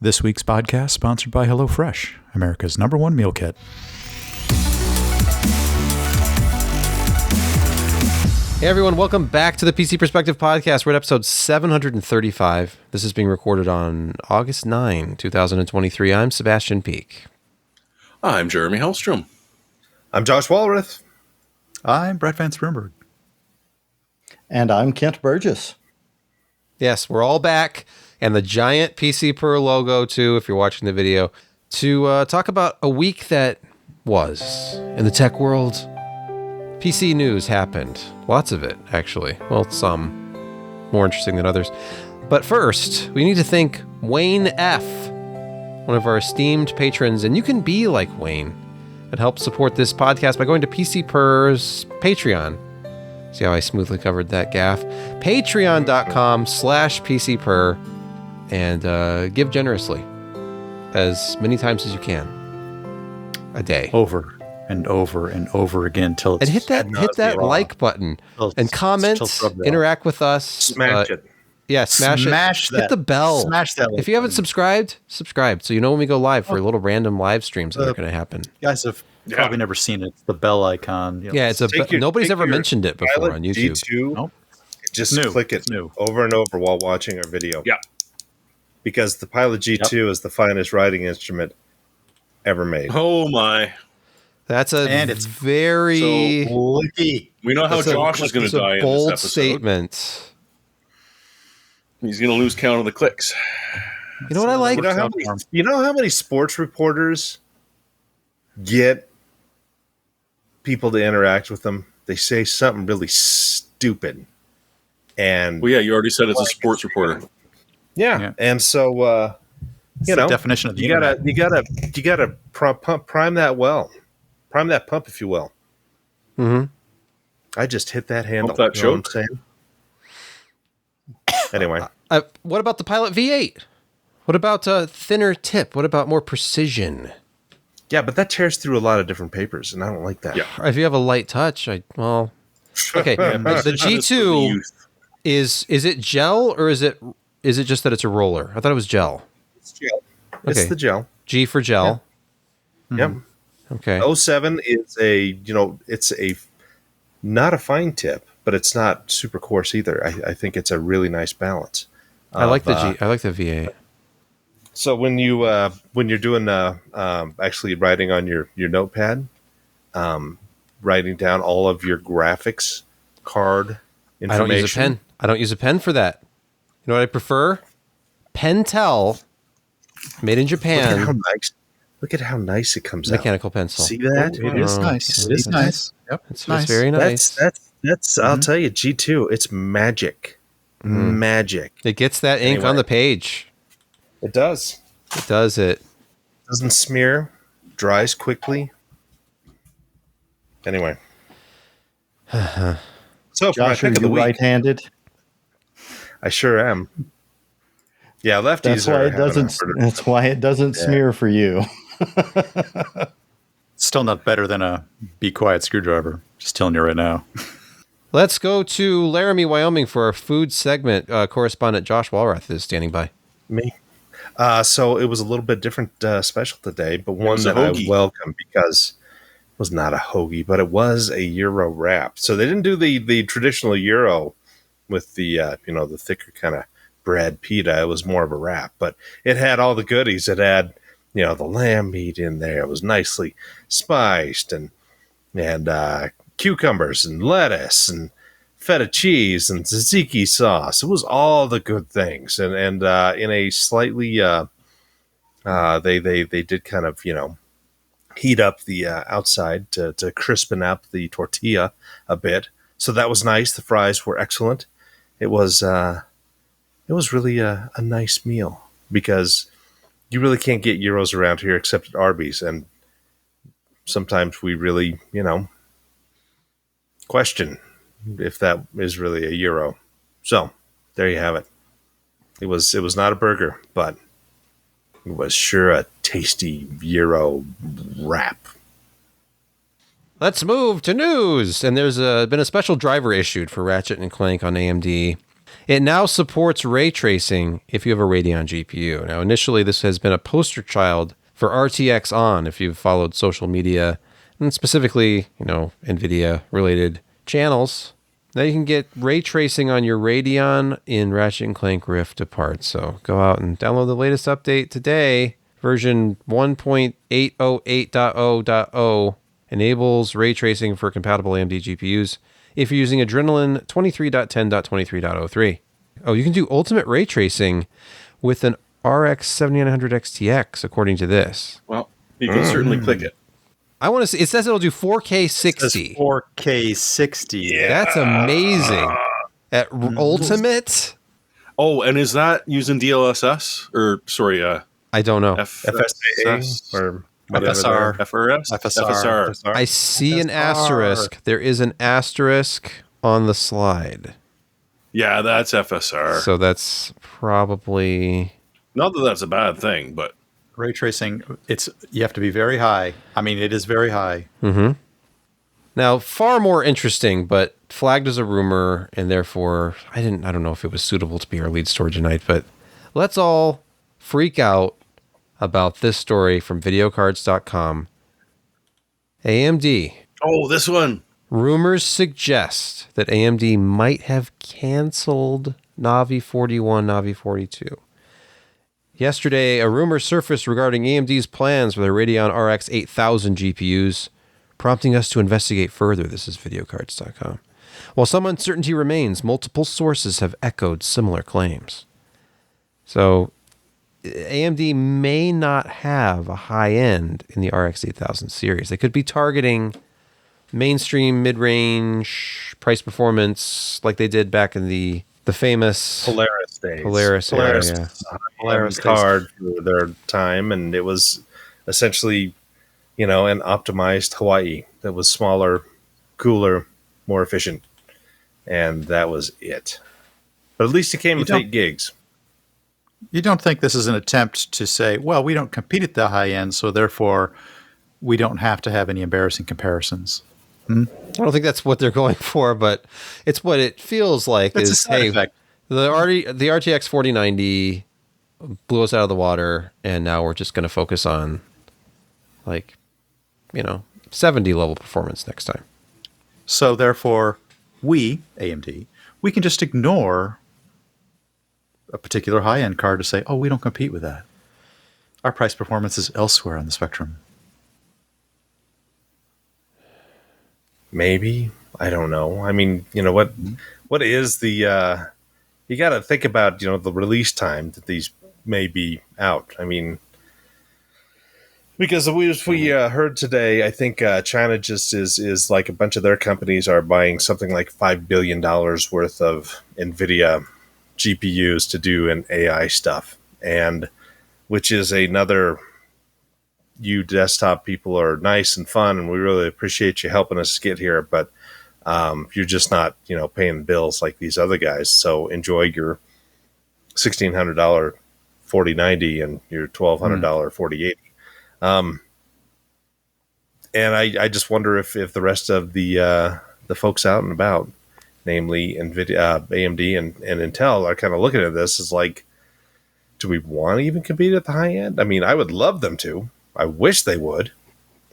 This week's podcast sponsored by HelloFresh, America's #1 meal kit. Hey everyone, welcome back to the PC Perspective Podcast. We're at episode 735. This is being recorded on August 9, 2023. I'm Sebastian Peak. I'm Jeremy Hellstrom. I'm Josh Walrath. I'm Brett Van Springberg. And I'm Kent Burgess. Yes, we're all back, and the giant PCPer logo too, if you're watching the video, to talk about a week that was in the tech world. PC news happened. Lots of it, actually. Well, some more interesting than others. But first, we need to thank Wayne F., one of our esteemed patrons, and you can be like Wayne and help support this podcast by going to PCPer's Patreon. See how I smoothly covered that gaffe? Patreon.com/PCPer and give generously as many times as you can a day. Over and over and over again till it's... And hit that like button and comment, interact with us. Smash it. Yeah, smash it. That. Hit the bell. Smash that. If you haven't subscribed, subscribe. So you know when we go live for little random live streams that are going to happen. You guys have probably never seen it. It's the bell icon. You know, yeah, nobody's ever mentioned it before on YouTube. G2, nope. Just click it over and over while watching our video. Yeah. Because the Pilot G2 is the finest writing instrument ever made. Oh my. That's it's very... So we know how Josh is going to die in this bold episode. Statement. He's going to lose count of the clicks. You know what I like? You know how many sports reporters get people to interact with them? They say something really stupid. And well, yeah, you already said it's a sports reporter. Yeah. And so you know, the definition of the you gotta prime that well. Prime that pump, if you will. Mm-hmm. I just hit that handle. Pump that you know what choke. I'm saying? Anyway. What about the Pilot V8? What about a thinner tip? What about more precision? Yeah, but that tears through a lot of different papers, and I don't like that. Yeah. If you have a light touch, okay. The G2 is it gel or is it just that it's a roller? I thought it was gel. It's gel. Okay. It's the gel. G for gel. Yep. Okay. 07 is it's not a fine tip, but it's not super coarse either. I think it's a really nice balance. I like the V8. So when you're doing actually writing on your notepad, writing down all of your graphics card information. I don't use a pen. I don't use a pen for that. You know what I prefer? Pentel, made in Japan. Look at how nice it comes out. Mechanical pencil. See that? It is nice. It is nice. Yep. It's very nice. That's I'll tell you, G2, it's magic. Magic. It gets that ink on the page. It does. It does it. Doesn't smear. Dries quickly. Anyway. So for Josh, my are pick of the you week, right-handed? I sure am. Yeah, lefties That's why it doesn't smear for you. Still not better than a Be Quiet screwdriver. Just telling you right now. Let's go to Laramie, Wyoming for our food segment. Correspondent Josh Walrath is standing by. Me. So it was a little bit different special today, but one that I welcome because it was not a hoagie, but it was a Euro wrap. So they didn't do the traditional Euro with the the thicker kind of bread pita. It was more of a wrap, but it had all the goodies. It had the lamb meat in there. It was nicely spiced and cucumbers and lettuce and feta cheese and tzatziki sauce. It was all the good things, and in a slightly they did kind of heat up the outside to crispen up the tortilla a bit. So that was nice. The fries were excellent. It was really a nice meal because you really can't get gyros around here except at Arby's, and sometimes we really question if that is really a Euro. So there you have it. It was not a burger, but it was sure a tasty Euro wrap. Let's move to news. And there's been a special driver issued for Ratchet and Clank on AMD. It now supports ray tracing if you have a Radeon GPU. Now, initially, this has been a poster child for RTX On if you've followed social media, and specifically, NVIDIA-related channels. Now you can get ray tracing on your Radeon in Ratchet Clank Rift Apart. So go out and download the latest update today. Version 1.808.0.0 enables ray tracing for compatible AMD GPUs if you're using Adrenalin 23.10.23.03. Oh, you can do ultimate ray tracing with an RX 7900 XTX, according to this. Well, you can certainly click it. I want to see. It says it'll do 4K 60. It says 4K 60. Yeah. That's amazing. At ultimate? Oh, and is that using DLSS? Or, sorry, I don't know. FSA or FSR. FRS? FSR. I see an asterisk. There is an asterisk on the slide. Yeah, that's FSR. So that's probably... Not that that's a bad thing, but... Ray tracing, you have to be very high. I mean, it is very high. Mm-hmm. Now, far more interesting, but flagged as a rumor, and therefore, I don't know if it was suitable to be our lead story tonight, but let's all freak out about this story from videocards.com. AMD. Oh, this one. Rumors suggest that AMD might have canceled Navi 41, Navi 42. Yesterday, a rumor surfaced regarding AMD's plans for their Radeon RX 8000 GPUs, prompting us to investigate further. This is videocards.com. While some uncertainty remains, multiple sources have echoed similar claims. So, AMD may not have a high end in the RX 8000 series. They could be targeting mainstream, mid-range, price performance like they did back in the famous Polaris days. Polaris card for their time, and it was essentially, an optimized Hawaii that was smaller, cooler, more efficient, and that was it. But at least it came with 8 gigs. You don't think this is an attempt to say, well, we don't compete at the high end, so therefore we don't have to have any embarrassing comparisons? I don't think that's what they're going for, but it's what it feels like. That's is, a side effect. The RTX 4090 blew us out of the water, and now we're just going to focus on 70 level performance next time. So therefore, we, AMD, we can just ignore a particular high-end card to say, oh, we don't compete with that. Our price performance is elsewhere on the spectrum. Maybe. I don't know. I mean, what is the you got to think about, the release time that these may be out. I mean, because we heard today, I think China just is like a bunch of their companies are buying something like $5 billion worth of NVIDIA GPUs to do an AI stuff, and which is another, you desktop people are nice and fun, and we really appreciate you helping us get here, but you're just not, paying the bills like these other guys. So enjoy your $1,600 4090 and your $1,200 4080. And I just wonder if the rest of the folks out and about, namely NVIDIA, AMD, and Intel, are kind of looking at this as like, do we want to even compete at the high end? I mean, I would love them to. I wish they would.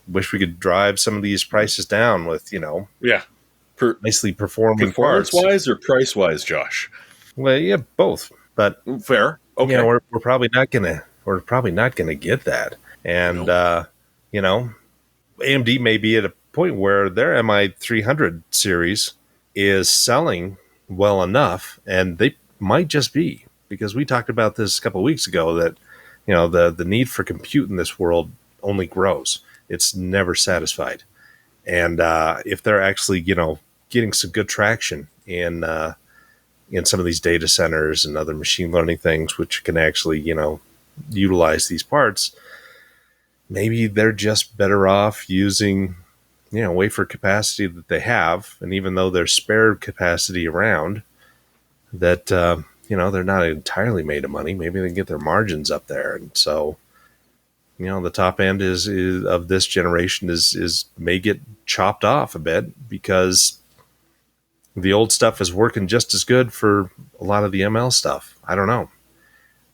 Wish we could drive some of these prices down with, nicely performing parts. Performance-wise or price-wise, Josh? Well, yeah, both. But fair. Okay. We're probably not gonna get that. And AMD may be at a point where their MI300 series is selling well enough, and they might just be, because we talked about this a couple of weeks ago, that the need for compute in this world only grows. It's never satisfied. And if they're actually getting some good traction in some of these data centers and other machine learning things, which can actually utilize these parts, maybe they're just better off using wafer capacity that they have. And even though there's spare capacity around, that they're not entirely made of money, maybe they can get their margins up there. And so the top end is of this generation is may get chopped off a bit, because the old stuff is working just as good for a lot of the ML stuff. I don't know.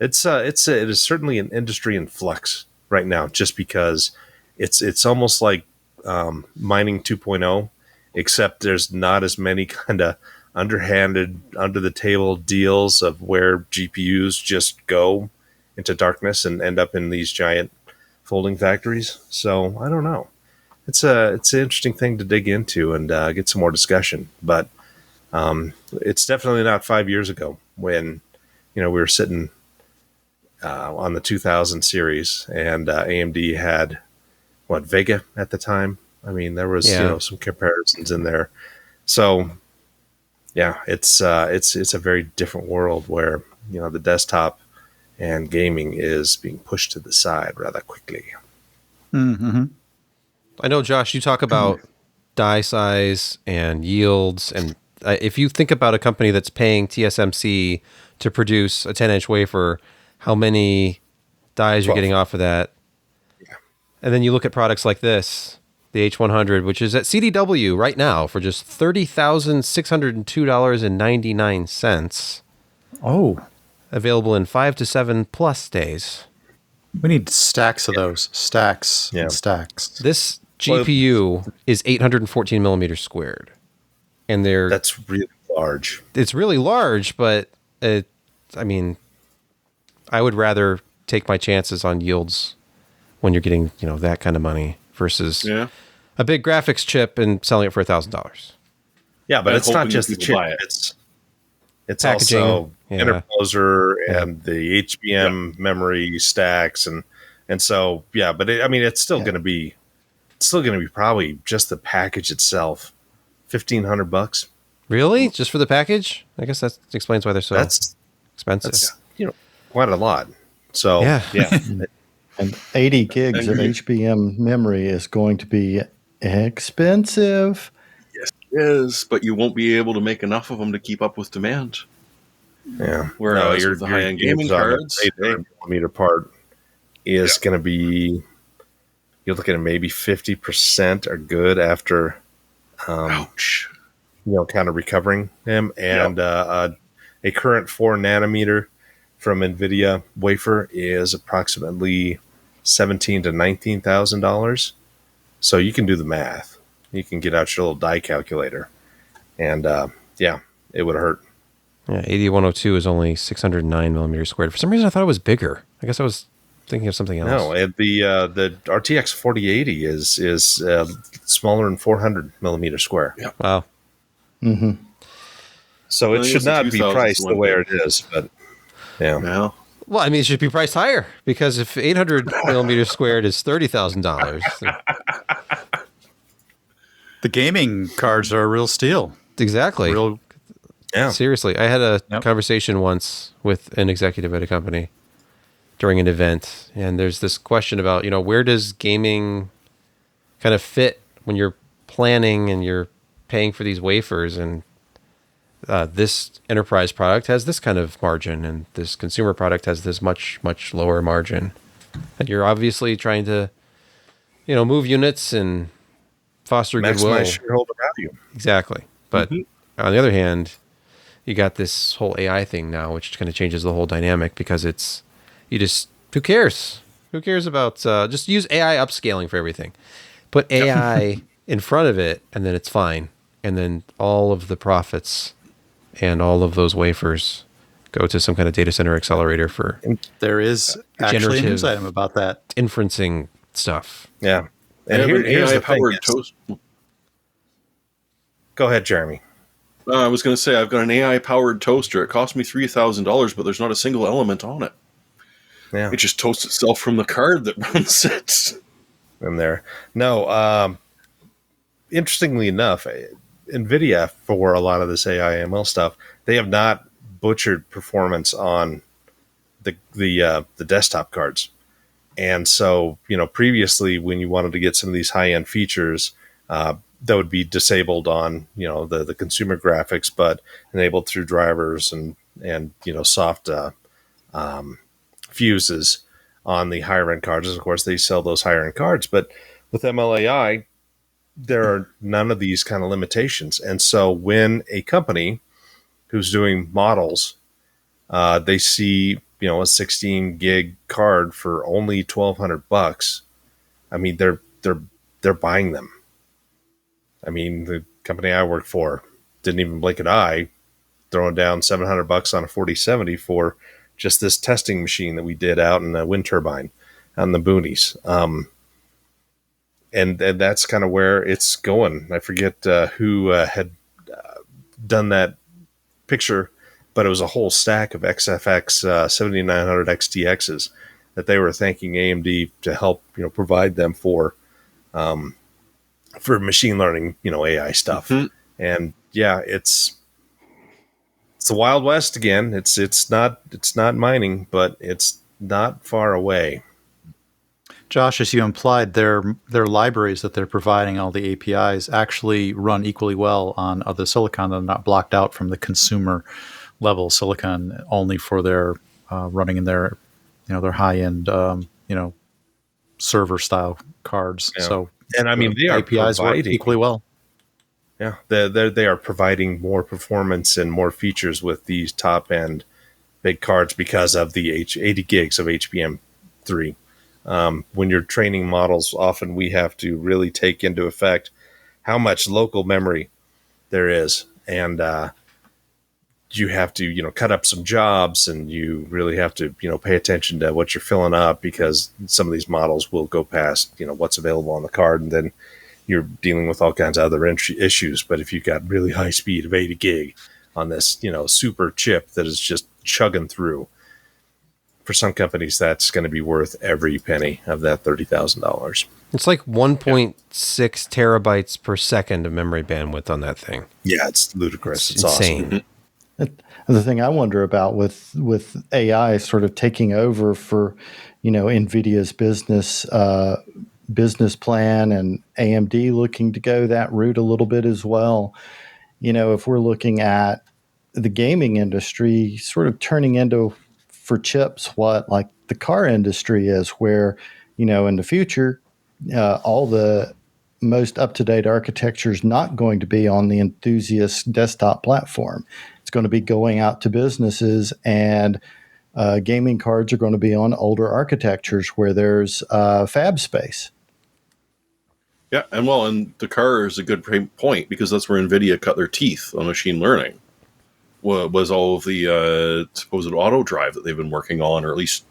It is certainly an industry in flux right now, just because it's almost like mining 2.0, except there's not as many kind of underhanded, under the table deals of where GPUs just go into darkness and end up in these giant folding factories. So I don't know. It's an interesting thing to dig into and get some more discussion, but it's definitely not 5 years ago when we were sitting on the 2000 series and AMD had Vega at the time. I mean, there was some comparisons in there. So yeah, it's a very different world where the desktop and gaming is being pushed to the side rather quickly. Mm-hmm. I know, Josh, you talk about die size and yields, and if you think about a company that's paying TSMC to produce a 10-inch wafer, how many dies you're getting off of that? Yeah. And then you look at products like this, the H100, which is at CDW right now for just $30,602.99. Oh, available in 5 to 7 plus days. We need stacks of those. Stacks and stacks. This GPU is 814 millimeters squared. And that's really large. It's really large, but I would rather take my chances on yields when you're getting, that kind of money versus a big graphics chip and selling it for $1,000. Yeah, but it's not just the chip. It's packaging, also interposer and the HBM memory stacks and so but it's still going to be probably just the package itself, $1,500. Really, just for the package? I guess that explains why they're so expensive. That's, quite a lot. So yeah. And 80 gigs of HBM memory is going to be expensive. Yes, it is, but you won't be able to make enough of them to keep up with demand. Yeah. Whereas with the high-end gaming cards, 800 millimeter part is going to be, you're looking at maybe 50% are good after, ouch, kind of recovering them. And a current 4 nanometer from NVIDIA wafer is approximately $17,000 to $19,000. So you can do the math. You can get out your little die calculator, and it would hurt. Yeah, 8102 is only 609 millimeters squared. For some reason, I thought it was bigger. I guess I was thinking of something else. No, the RTX 4080 is smaller than 400 millimeters square. Yeah. Wow. Mm-hmm. So it should not be priced the way it is, but yeah. Well, it should be priced higher because if 800 millimeters squared is $30,000, the gaming cards are a real steal. Exactly. Seriously, I had a conversation once with an executive at a company during an event, and there's this question about, where does gaming kind of fit when you're planning and you're paying for these wafers, and this enterprise product has this kind of margin, and this consumer product has this much, much lower margin. And you're obviously trying to, move units and foster goodwill. Maximize shareholder value. Exactly. But on the other hand, you got this whole AI thing now, which kind of changes the whole dynamic because who cares? Who cares about, just use AI upscaling for everything. Put AI in front of it, and then it's fine. And then all of the profits and all of those wafers go to some kind of data center accelerator for there is actually a news item about that. Inferencing stuff. Yeah. And here's the powered toast. Go ahead, Jeremy. I was going to say, I've got an AI-powered toaster. It cost me $3,000, but there's not a single element on it. Yeah. It just toasts itself from the card that runs it. In there. No, interestingly enough, NVIDIA, for a lot of this AI ML stuff, they have not butchered performance on the desktop cards. And so, previously when you wanted to get some of these high-end features, that would be disabled on, the consumer graphics, but enabled through drivers and soft fuses on the higher end cards. Of course, they sell those higher end cards, but with MLAI, there are none of these kind of limitations. And so when a company who's doing models, they see, a 16 gig card for only $1,200. I mean, they're buying them. I mean, the company I work for didn't even blink an eye, throwing down $700 on a 4070 for just this testing machine that we did out in a wind turbine out in the boonies. And that's kind of where it's going. I forget who had done that picture, but it was a whole stack of XFX 7900 XTXs that they were thanking AMD to help, provide them for machine learning, AI stuff. Mm-hmm. And yeah, it's the Wild West again. It's not mining, but it's not far away. Josh, as you implied, their libraries that they're providing, all the APIs, actually run equally well on other silicon. They're not blocked out from the consumer level silicon only for their running in their, their high end, server style cards. Yeah. So, and I mean, the APIs work equally well. Yeah, they are providing more performance and more features with these top end big cards because of the 80 gigs of HBM3. When you're training models, often we have to really take into effect how much local memory there is. And you have to, cut up some jobs, and you really have to, pay attention to what you're filling up, because some of these models will go past, what's available on the card. And then you're dealing with all kinds of other issues. But if you've got really high speed of 80 gig on this, super chip that is just chugging through, for some companies, that's going to be worth every penny of that $30,000. It's like 1.6 terabytes per second of memory bandwidth on that thing. Yeah, it's ludicrous. It's insane. Awesome. The thing I wonder about with AI sort of taking over for, NVIDIA's business plan, and AMD looking to go that route a little bit as well. If we're looking at the gaming industry sort of turning into, for chips, what like the car industry is, where, in the future, all the most up-to-date architecture is not going to be on the enthusiast desktop platform. It's going to be going out to businesses, and gaming cards are going to be on older architectures where there's fab space. Yeah, and the car is a good point, because that's where NVIDIA cut their teeth on machine learning. Was all of the supposed auto drive that they've been working on, or at least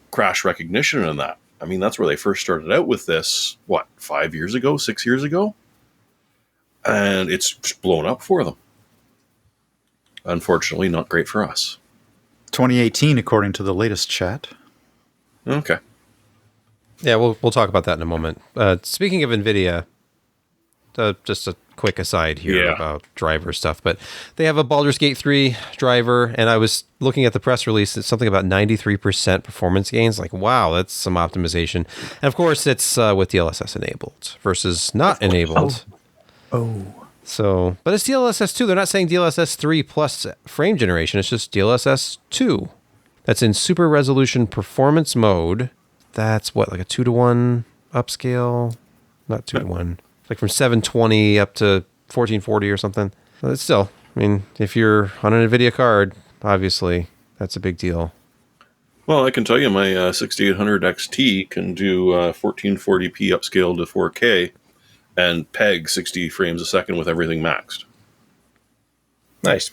crash recognition and that. I mean, that's where they first started out with this, 5 years ago, 6 years ago? And it's just blown up for them. Unfortunately, not great for us. 2018, according to the latest chat. Okay. Yeah, we'll talk about that in a moment. Speaking of NVIDIA, just a quick aside here about driver stuff, but they have a Baldur's Gate 3 driver, and I was looking at the press release. It's something about 93% performance gains. Like, wow, that's some optimization. And of course, it's with DLSS enabled versus not enabled. So, but it's DLSS 2. They're not saying DLSS 3 plus frame generation. It's just DLSS 2. That's in super resolution performance mode. That's what, like a 2-to-1 upscale? Not 2-to-1. Like from 720 up to 1440 or something. But it's still, I mean, if you're on an NVIDIA card, obviously, that's a big deal. Well, I can tell you my 6800 XT can do 1440p upscale to 4K and peg 60 frames a second with everything maxed. Nice.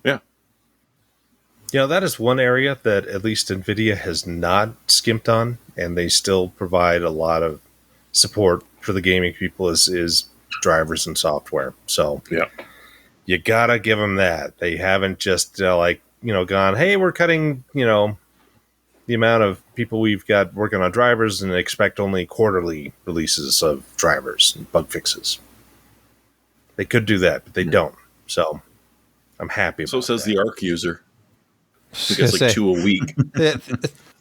Yeah. That is one area that at least NVIDIA has not skimped on, and they still provide a lot of support for the gaming people is drivers and software. So yeah, you gotta give them that. They haven't just gone, hey, we're cutting, the amount of people we've got working on drivers and expect only quarterly releases of drivers and bug fixes. They could do that, but they don't. So I'm happy. So says the ARC user. I guess like 2 a week.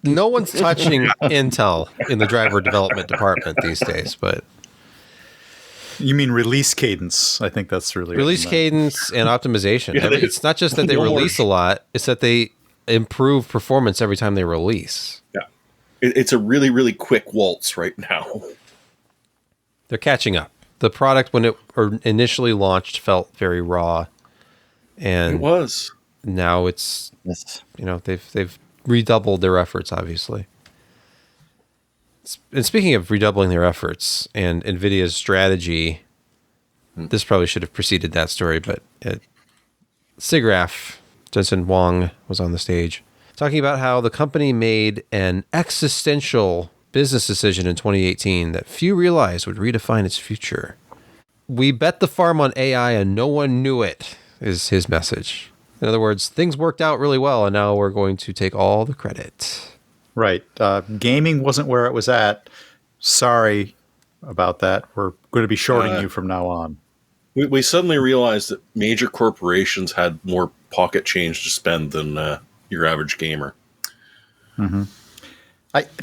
No one's touching Intel in the driver development department these days, but you mean release cadence? I think that's really release cadence and optimization. Yeah, it's not just that they release a lot; it's that they improve performance every time they release. Yeah, it's a really, really quick waltz right now. They're catching up. The product, when it initially launched, felt very raw, and It was. now it's Yes. they've redoubled their efforts, obviously. And speaking of redoubling their efforts and NVIDIA's strategy, this probably should have preceded that story, but SIGGRAPH, Jensen Huang, was on the stage talking about how the company made an existential business decision in 2018 that few realized would redefine its future. We bet the farm on AI and no one knew it, is his message. In other words, things worked out really well, and now we're going to take all the credit. Right. Gaming wasn't where it was at. Sorry about that. We're going to be shorting you from now on. We suddenly realized that major corporations had more pocket change to spend than your average gamer. Mm-hmm.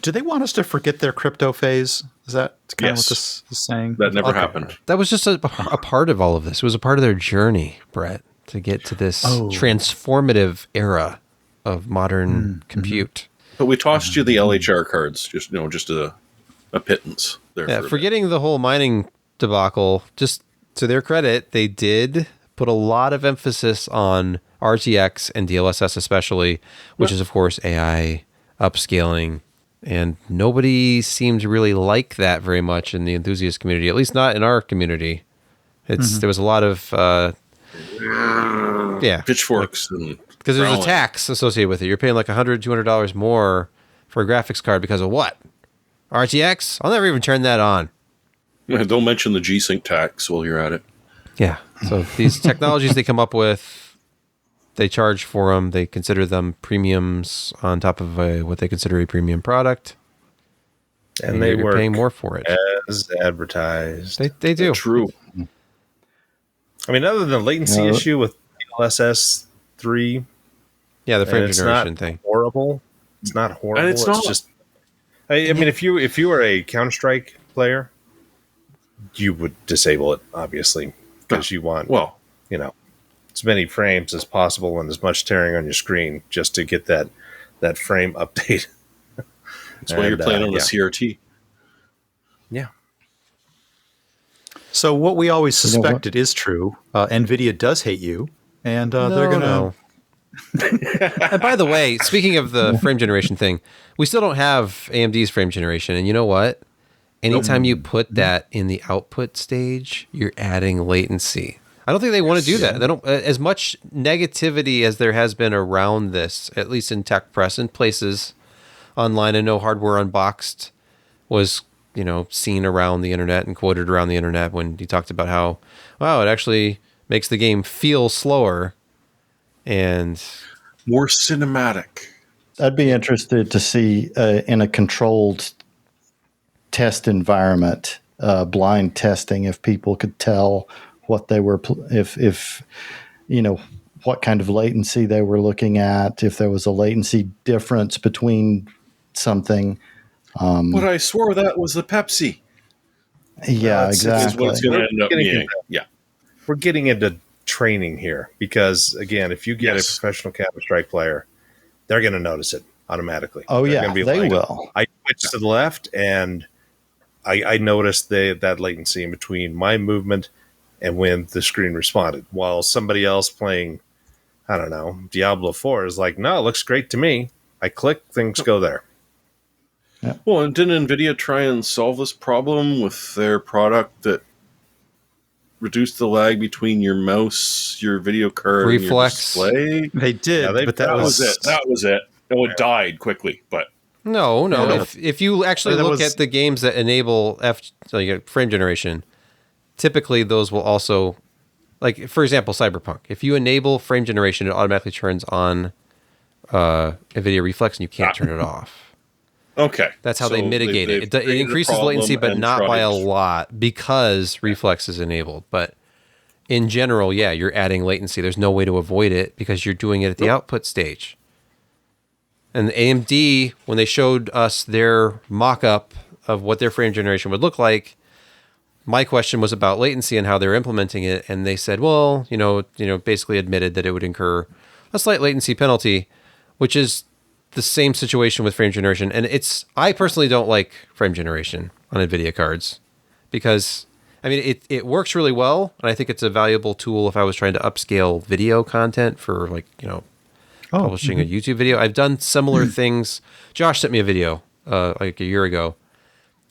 Do they want us to forget their crypto phase? Is that kind of what this is saying? That never happened. That was just a part of all of this. It was a part of their journey, Brett, to get to this transformative era of modern compute. But we tossed you the LHR cards, just a pittance there. Yeah, forgetting the whole mining debacle, just to their credit, they did put a lot of emphasis on RTX and DLSS especially, which is, of course, AI upscaling. And nobody seemed to really like that very much in the enthusiast community, at least not in our community. There was a lot of pitchforks, because there's a tax associated with it. You're paying like $100, $200 more for a graphics card because of what? RTX? I'll never even turn that on. Don't mention the G-Sync tax while you're at it. Yeah. So these technologies they come up with, they charge for them. They consider them premiums on top of what they consider a premium product. And they you're work paying more for it. as advertised. They do. True. I mean, other than the latency issue with DLSS 3. Yeah, the frame generation thing. Horrible. It's not horrible. And it's not. Just. I mean, if you were a Counter-Strike player, you would disable it, obviously, because you want as many frames as possible and as much tearing on your screen just to get that frame update. That's why you're playing on a CRT. Yeah. So what we always suspected is true. NVIDIA does hate you, and they're going to... And by the way, speaking of the frame generation thing, we still don't have AMD's frame generation. And you know what? Anytime you put that in the output stage, you're adding latency. I don't think they want to do that. They don't. As much negativity as there has been around this, at least in tech press and places online, and no hardware unboxed was seen around the internet and quoted around the internet when he talked about how, wow, it actually makes the game feel slower and more cinematic. I'd be interested to see in a controlled test environment, blind testing, if people could tell what they were, if what kind of latency they were looking at, if there was a latency difference between something. But I swore that was the Pepsi. Yeah, exactly. Is what it's going to end up being. Yeah, we're getting into training here because, again, if you get a professional Counter-Strike player, they're going to notice it automatically. Oh, they're yeah, they will. I switched to the left, and I noticed that latency in between my movement and when the screen responded, while somebody else playing, I don't know, Diablo 4 is like, no, it looks great to me. I click, things go there. Yeah. Well, and didn't NVIDIA try and solve this problem with their product that reduced the lag between your mouse, your video card, Reflex. and your display? They did, but that was it. That was it. No, it died quickly, but... No. If you actually look at the games that enable frame generation, typically those will also, like, for example, Cyberpunk. If you enable frame generation, it automatically turns on NVIDIA Reflex and you can't turn it off. Okay. That's how they mitigate it. It increases latency, but not by a lot because Reflex is enabled. But in general, yeah, you're adding latency. There's no way to avoid it because you're doing it at the output stage. And AMD, when they showed us their mock-up of what their frame generation would look like, my question was about latency and how they're implementing it. And they said, well, basically admitted that it would incur a slight latency penalty, which is the same situation with frame generation. And I personally don't like frame generation on NVIDIA cards because I mean, it works really well, and I think it's a valuable tool if I was trying to upscale video content for publishing a YouTube video. I've done similar things. Josh sent me a video like a year ago,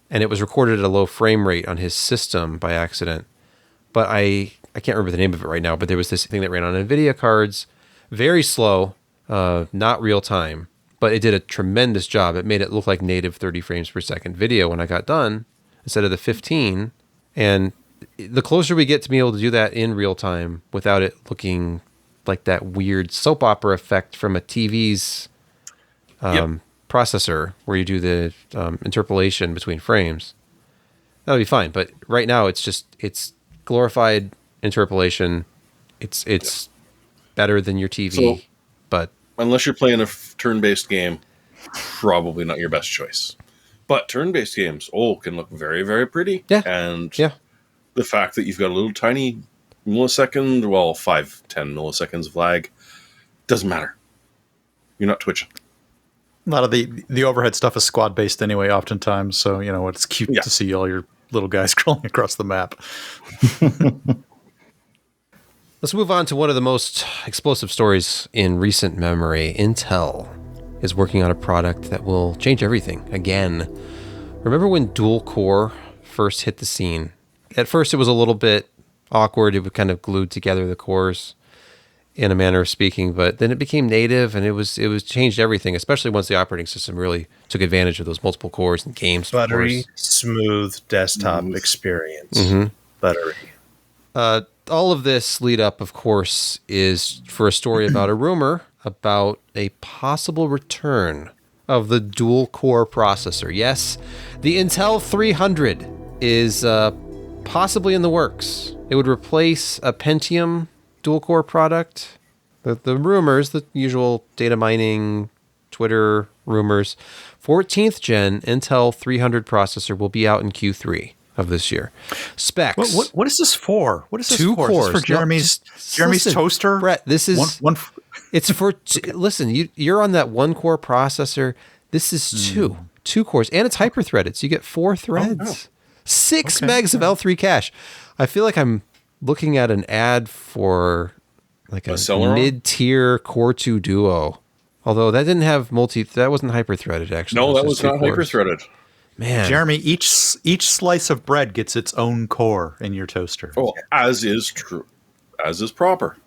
and it was recorded at a low frame rate on his system by accident. But I can't remember the name of it right now, but there was this thing that ran on NVIDIA cards, very slow, not real time, but it did a tremendous job. It made it look like native 30 frames per second video when I got done instead of the 15. And the closer we get to being able to do that in real time without it looking like that weird soap opera effect from a TV's processor where you do the interpolation between frames, that'll be fine. But right now it's glorified interpolation. It's better than your TV, so, but unless you're playing a turn-based game, probably not your best choice. But turn-based games, can look very, very pretty. Yeah. And the fact that you've got a little tiny millisecond, 5-10 milliseconds of lag, doesn't matter. You're not twitching. A lot of the overhead stuff is squad-based anyway, oftentimes. So, it's cute to see all your little guys crawling across the map. Let's move on to one of the most explosive stories in recent memory. Intel is working on a product that will change everything again. Remember when dual core first hit the scene? At first it was a little bit awkward. It would kind of glued together the cores in a manner of speaking, but then it became native and it was changed everything, especially once the operating system really took advantage of those multiple cores and games. Buttery, smooth desktop experience. Buttery. All of this lead up, of course, is for a story about a rumor about a possible return of the dual core processor. Yes, the Intel 300 is possibly in the works. It would replace a Pentium dual core product. The rumors, the usual data mining, Twitter rumors, 14th gen Intel 300 processor will be out in Q3 of this year. Specs. What is this for? What is this two for? cores. Is this for Jeremy's Listen, toaster? Brett, this is one it's for listen, you're on that one core processor. This is two cores, and it's hyper threaded, so you get 4 threads. 6 megs of L3 cache. I feel like I'm looking at an ad for like a mid-tier Core 2 Duo. Although that didn't have that wasn't hyper threaded actually. No, that was not hyper threaded. Man, Jeremy, each slice of bread gets its own core in your toaster. Oh, as is true, as is proper.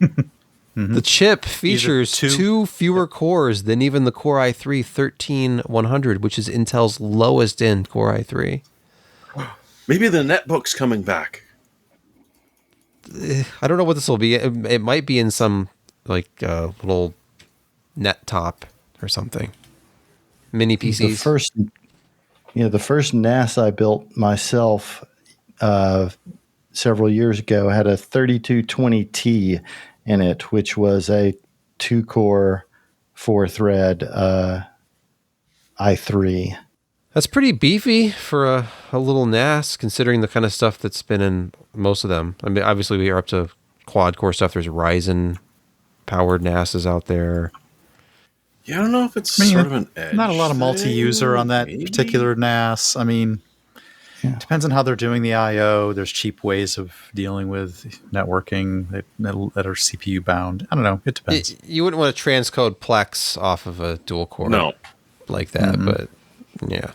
The chip features 2 fewer cores than even the Core i3 13100, which is Intel's lowest end Core i3. Maybe the netbook's coming back. I don't know what this will be. It might be in some little net top or something. Mini PCs. The first NAS I built myself several years ago had a 3220T in it, which was a 2-core, 4-thread i3. That's pretty beefy for a little NAS, considering the kind of stuff that's been in most of them. I mean, obviously we are up to quad-core stuff. There's Ryzen-powered NASs out there. Yeah, I don't know if it's sort of an edge. Not a lot of multi-user on that particular NAS. I mean, it depends on how they're doing the I/O. There's cheap ways of dealing with networking that are CPU bound. I don't know. It depends. You wouldn't want to transcode Plex off of a dual core like that, but yeah.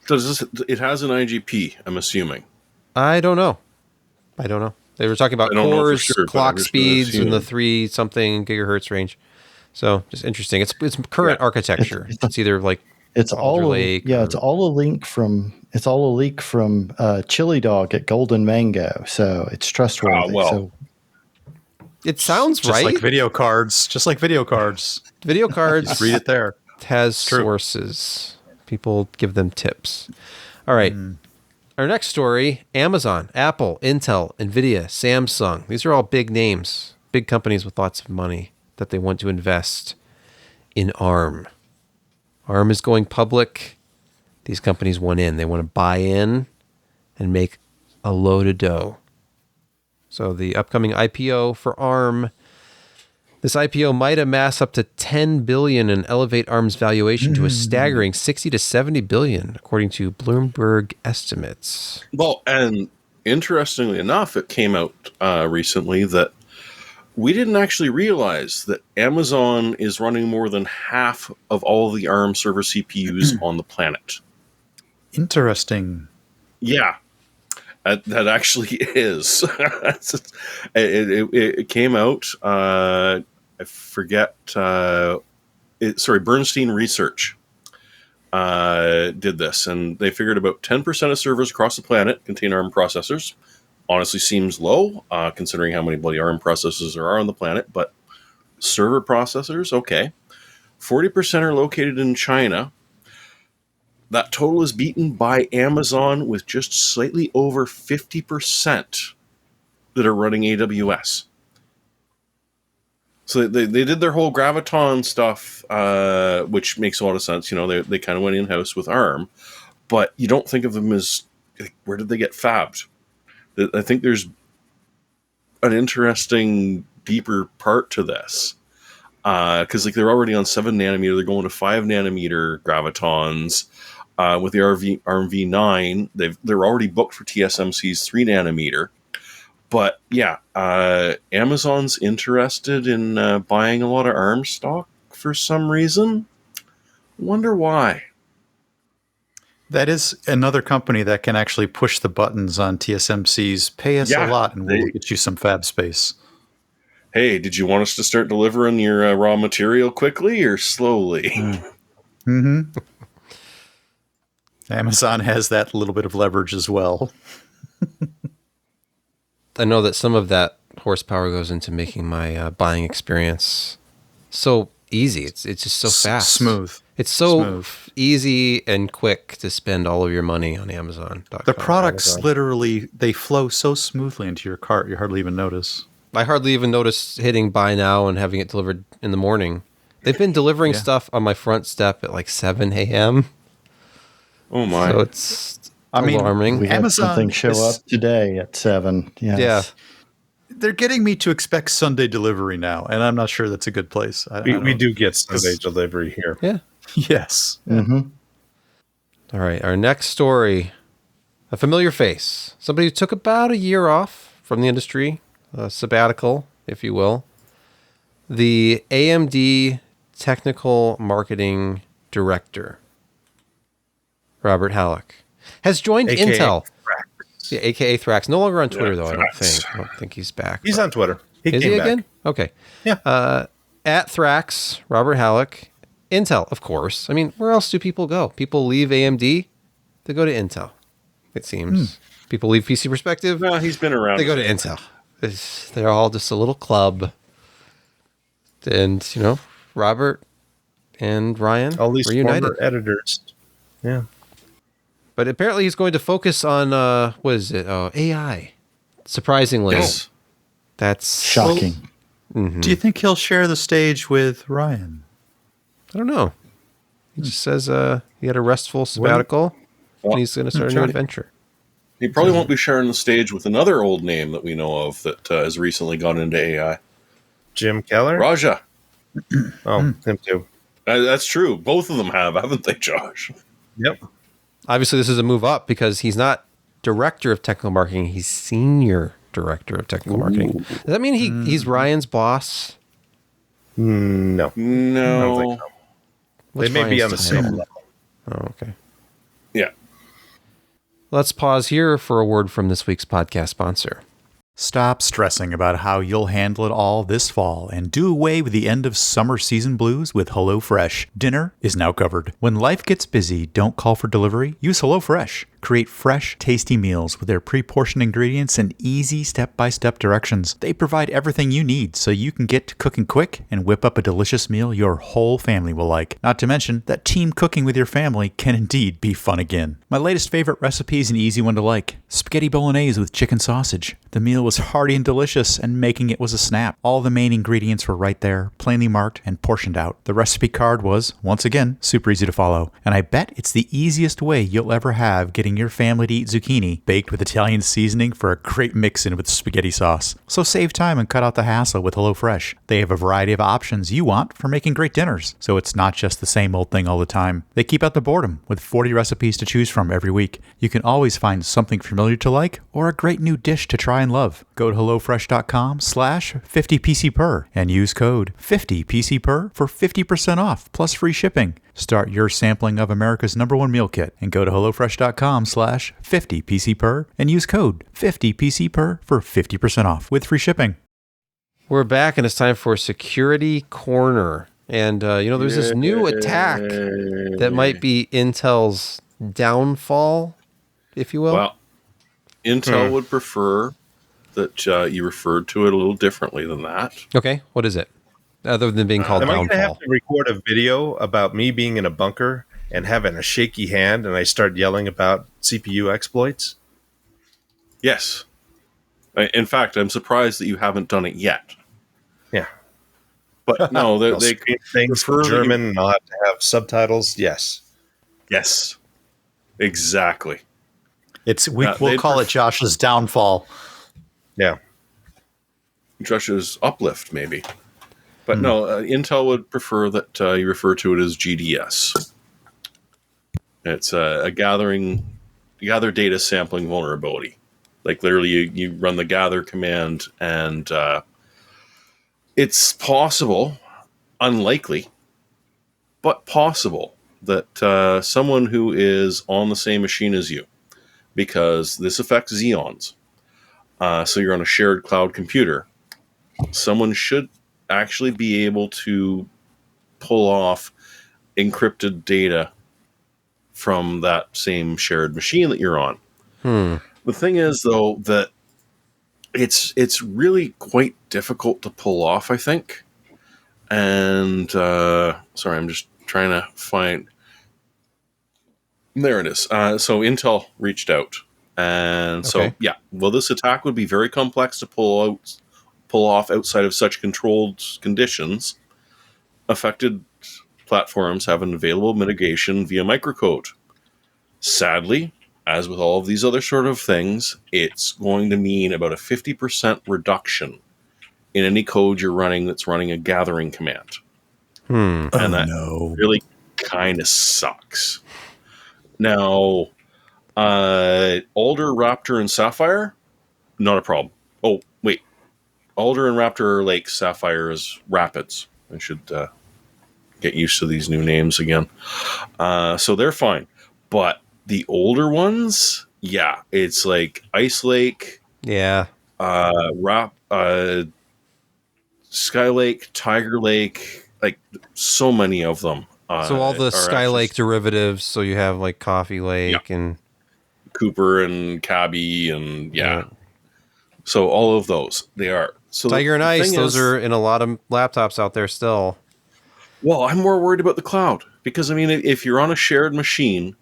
Does it has an IGP, I'm assuming. I don't know. They were talking about cores, clock speeds in the 3-something gigahertz range. So just interesting. It's current architecture. It's either like it's all a leak from Chili Dog at Golden Mango. So it's trustworthy. So it sounds just right. Like video cards. Video cards. Read it there. It has sources. People give them tips. All right. Our next story, Amazon, Apple, Intel, NVIDIA, Samsung. These are all big names, big companies with lots of money that they want to invest in ARM. ARM is going public. These companies want in. They want to buy in and make a load of dough. So the upcoming IPO for ARM This IPO might amass up to $10 billion and elevate ARM's valuation to a staggering $60 to $70 billion, according to Bloomberg estimates. Well, and interestingly enough, it came out recently that we didn't actually realize that Amazon is running more than half of all the ARM server CPUs on the planet. Interesting. Yeah, that actually is. It came out. I forget. Bernstein Research did this, and they figured about 10% of servers across the planet contain ARM processors. Honestly, seems low considering how many bloody ARM processors there are on the planet. But server processors, okay. 40% are located in China. That total is beaten by Amazon with just slightly over 50% that are running AWS. So they did their whole Graviton stuff, which makes a lot of sense. You know, they kind of went in-house with ARM. But you don't think of them as, like, where did they get fabbed? I think there's an interesting, deeper part to this. Because like they're already on 7 nanometer, they're going to 5 nanometer Gravitons. With the ARM v9, they're already booked for TSMC's 3 nanometer. But yeah, Amazon's interested in buying a lot of ARM stock for some reason. Wonder why. That is another company that can actually push the buttons on TSMC's pay us a lot and we'll get you some fab space. Hey, did you want us to start delivering your raw material quickly or slowly? Mm-hmm. Amazon has that little bit of leverage as well. I know that some of that horsepower goes into making my buying experience so easy. It's just so fast. Smooth. It's so easy and quick to spend all of your money on Amazon.com. The products literally, they flow so smoothly into your cart, you hardly even notice. I hardly even notice hitting buy now and having it delivered in the morning. They've been delivering stuff on my front step at like 7 a.m. Oh my. So it's alarming. We had Amazon something show up today at 7. Yes. Yeah. They're getting me to expect Sunday delivery now, and I'm not sure that's a good place. We do get Sunday delivery here. Yeah. Yes. Mm-hmm. All right. Our next story, a familiar face. Somebody who took about a year off from the industry, a sabbatical, if you will. The AMD Technical Marketing Director, Robert Hallock, has joined AKA Intel. Thrax. Yeah, AKA Thrax. No longer on Twitter, though, I don't think he's back. He's on Twitter. Is he again? Okay. Yeah. At Thrax, Robert Hallock, Intel, of course. I mean, where else do people go? People leave AMD, they go to Intel, it seems. People leave PC Perspective. No, he's been around. They go to Intel. They're all just a little club. And, you know, Robert and Ryan all these reunited. former editors. Yeah. But apparently he's going to focus on, what is it? AI. Surprisingly. Yes. That's shocking. Do you think he'll share the stage with Ryan? I don't know. He just says he had a restful sabbatical and he's going to start a new adventure. He probably won't be sharing the stage with another old name that we know of that has recently gone into AI. Jim Keller? Raja. Him too. That's true. Both of them have, haven't they, Josh? Yep. Obviously, this is a move up because he's not director of technical marketing. He's senior director of technical marketing. Does that mean he's Ryan's boss? No. No. I don't think so. What's They may be on the Ryan's same title? level. Oh, okay. Yeah. Let's pause here for a word from this week's podcast sponsor. Stop stressing about how you'll handle it all this fall and do away with the end of summer season blues with HelloFresh. Dinner is now covered. When life gets busy, don't call for delivery. Use HelloFresh. Create fresh, tasty meals with their pre-portioned ingredients and easy step-by-step directions. They provide everything you need so you can get to cooking quick and whip up a delicious meal your whole family will like. Not to mention that team cooking with your family can indeed be fun again. My latest favorite recipe is an easy one to like. Spaghetti bolognese with chicken sausage. The meal was hearty and delicious, and making it was a snap. All the main ingredients were right there, plainly marked and portioned out. The recipe card was, once again, super easy to follow. And I bet it's the easiest way you'll ever have getting getting your family to eat zucchini baked with Italian seasoning for a great mix-in with spaghetti sauce. So save time and cut out the hassle with HelloFresh. They have a variety of options you want for making great dinners, so it's not just the same old thing all the time. They keep out the boredom with 40 recipes to choose from every week. You can always find something familiar to like or a great new dish to try and love. Go to HelloFresh.com/50PCPer and use code 50PCPer for 50% off plus free shipping. Start your sampling of America's #1 meal kit and go to HelloFresh.com/50PCPer and use code 50PCPer for 50% off with free shipping. We're back, and it's time for Security Corner. And, there's this new attack that might be Intel's downfall, if you will. Well, Intel would prefer that you referred to it a little differently than that. Okay, what is it? Other than being called am downfall. I going to have to record a video about me being in a bunker and having a shaky hand and I start yelling about CPU exploits? Yes. In fact, I'm surprised that you haven't done it yet. Yeah. But no, they things for German and I'll have to have subtitles. Yes. Yes. Exactly. We'll call it Josh's downfall. Yeah. Josh's uplift, maybe. But no, Intel would prefer that you refer to it as GDS. It's a gather data sampling vulnerability. Like literally you run the gather command and it's possible, unlikely, but possible that someone who is on the same machine as you, because this affects Xeons, so you're on a shared cloud computer, someone should actually be able to pull off encrypted data from that same shared machine that you're on. The thing is, though, that it's really quite difficult to pull off, I think. And sorry, I'm just trying to find. There it is. So Intel reached out, and so this attack would be very complex to pull off outside of such controlled conditions. Affected platforms have an available mitigation via microcode. Sadly, as with all of these other sort of things, it's going to mean about a 50% reduction in any code you're running that's running a gathering command. And really kind of sucks. Now, Alder, Raptor, and Sapphire, not a problem. Oh, wait. Alder and Raptor are Lake, Sapphire is Rapids. I should get used to these new names again. So they're fine. But the older ones, it's like Ice Lake, Sky Lake, Tiger Lake, like so many of them. So all the Sky Lake derivatives, so you have like Coffee Lake and Cooper and Cabby and so all of those, they are. So Tiger and Ice, those are in a lot of laptops out there still. Well, I'm more worried about the cloud because, I mean, if you're on a shared machine,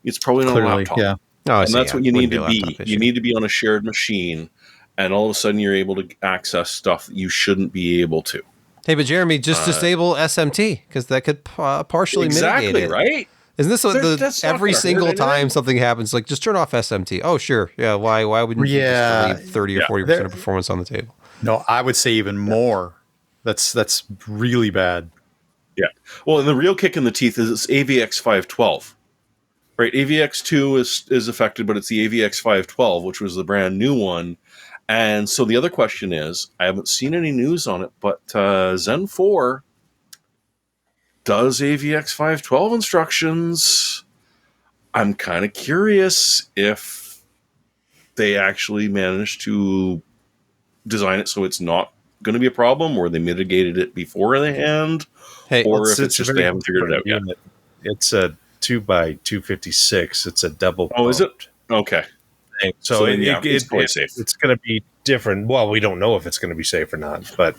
it's probably not a laptop. Yeah. Oh, and that's what you need to be. You need to be on a shared machine, and all of a sudden you're able to access stuff that you shouldn't be able to. Hey, but Jeremy, just disable SMT because that could partially mitigate it. Right? Isn't this what every single time something happens, like just turn off SMT? Oh, sure. Yeah. Why wouldn't you just leave 30 or 40% of performance on the table? No, I would say even more. That's really bad. Yeah. Well, and the real kick in the teeth is it's AVX 512. Right? AVX 2 is affected, but it's the AVX 512, which was the brand new one. And so the other question is, I haven't seen any news on it, but Zen 4 does AVX 512 instructions. I'm kind of curious if they actually managed to design it so it's not going to be a problem, or they mitigated it beforehand, or if it's just they haven't figured it out yet. It's a 2x256. It's a double. Oh, is it? Okay. So it's probably safe. It's going to be different. Well, we don't know if it's going to be safe or not, but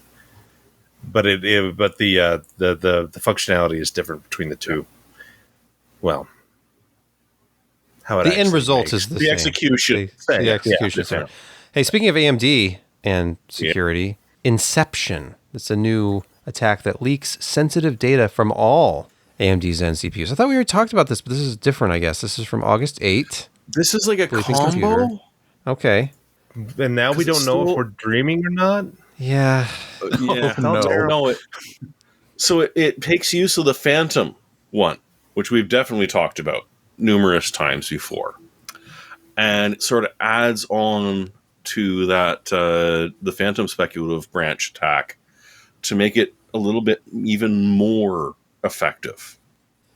the functionality is different between the two. Well, how the end result is the execution. The execution. Yeah. Hey, speaking of AMD and security, Inception. It's a new attack that leaks sensitive data from all AMD Zen CPUs. I thought we already talked about this, but this is different, I guess. This is from August 8th. This is like a Sleeping combo. computer. Okay. And now we don't know if we're dreaming or not. Yeah. Yeah. no. So it takes use of the Phantom one, which we've definitely talked about numerous times before, and it sort of adds on to that the Phantom speculative branch attack to make it a little bit even more effective.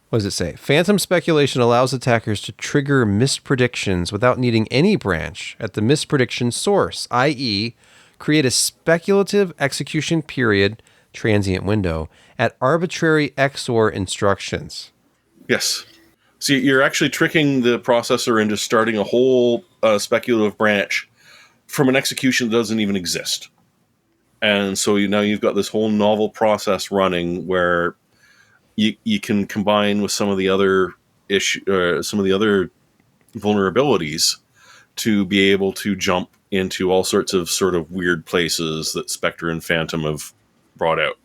What does it say? Phantom speculation allows attackers to trigger mispredictions without needing any branch at the misprediction source, i.e., create a speculative execution period transient window at arbitrary XOR instructions. Yes. So you're actually tricking the processor into starting a whole speculative branch from an execution that doesn't even exist. And so now you've got this whole novel process running where you can combine with some of the other vulnerabilities to be able to jump into all sorts of sort of weird places that Spectre and Phantom have brought out.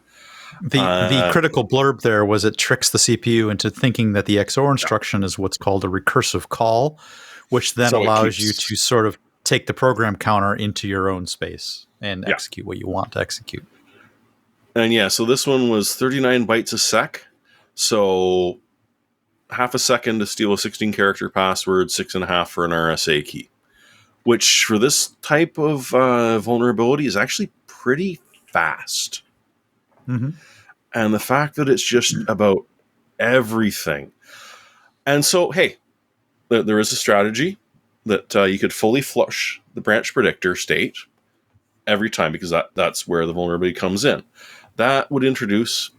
The critical blurb there was it tricks the CPU into thinking that the XOR instruction is what's called a recursive call, which then allows you to sort of take the program counter into your own space and execute what you want to execute. And so this one was 39 bytes a sec. So half a second to steal a 16-character password, 6.5 for an RSA key, which for this type of vulnerability is actually pretty fast. Mm-hmm. And the fact that it's just about everything. And so, hey, there is a strategy that you could fully flush the branch predictor state every time, because that's where the vulnerability comes in. That would introduce,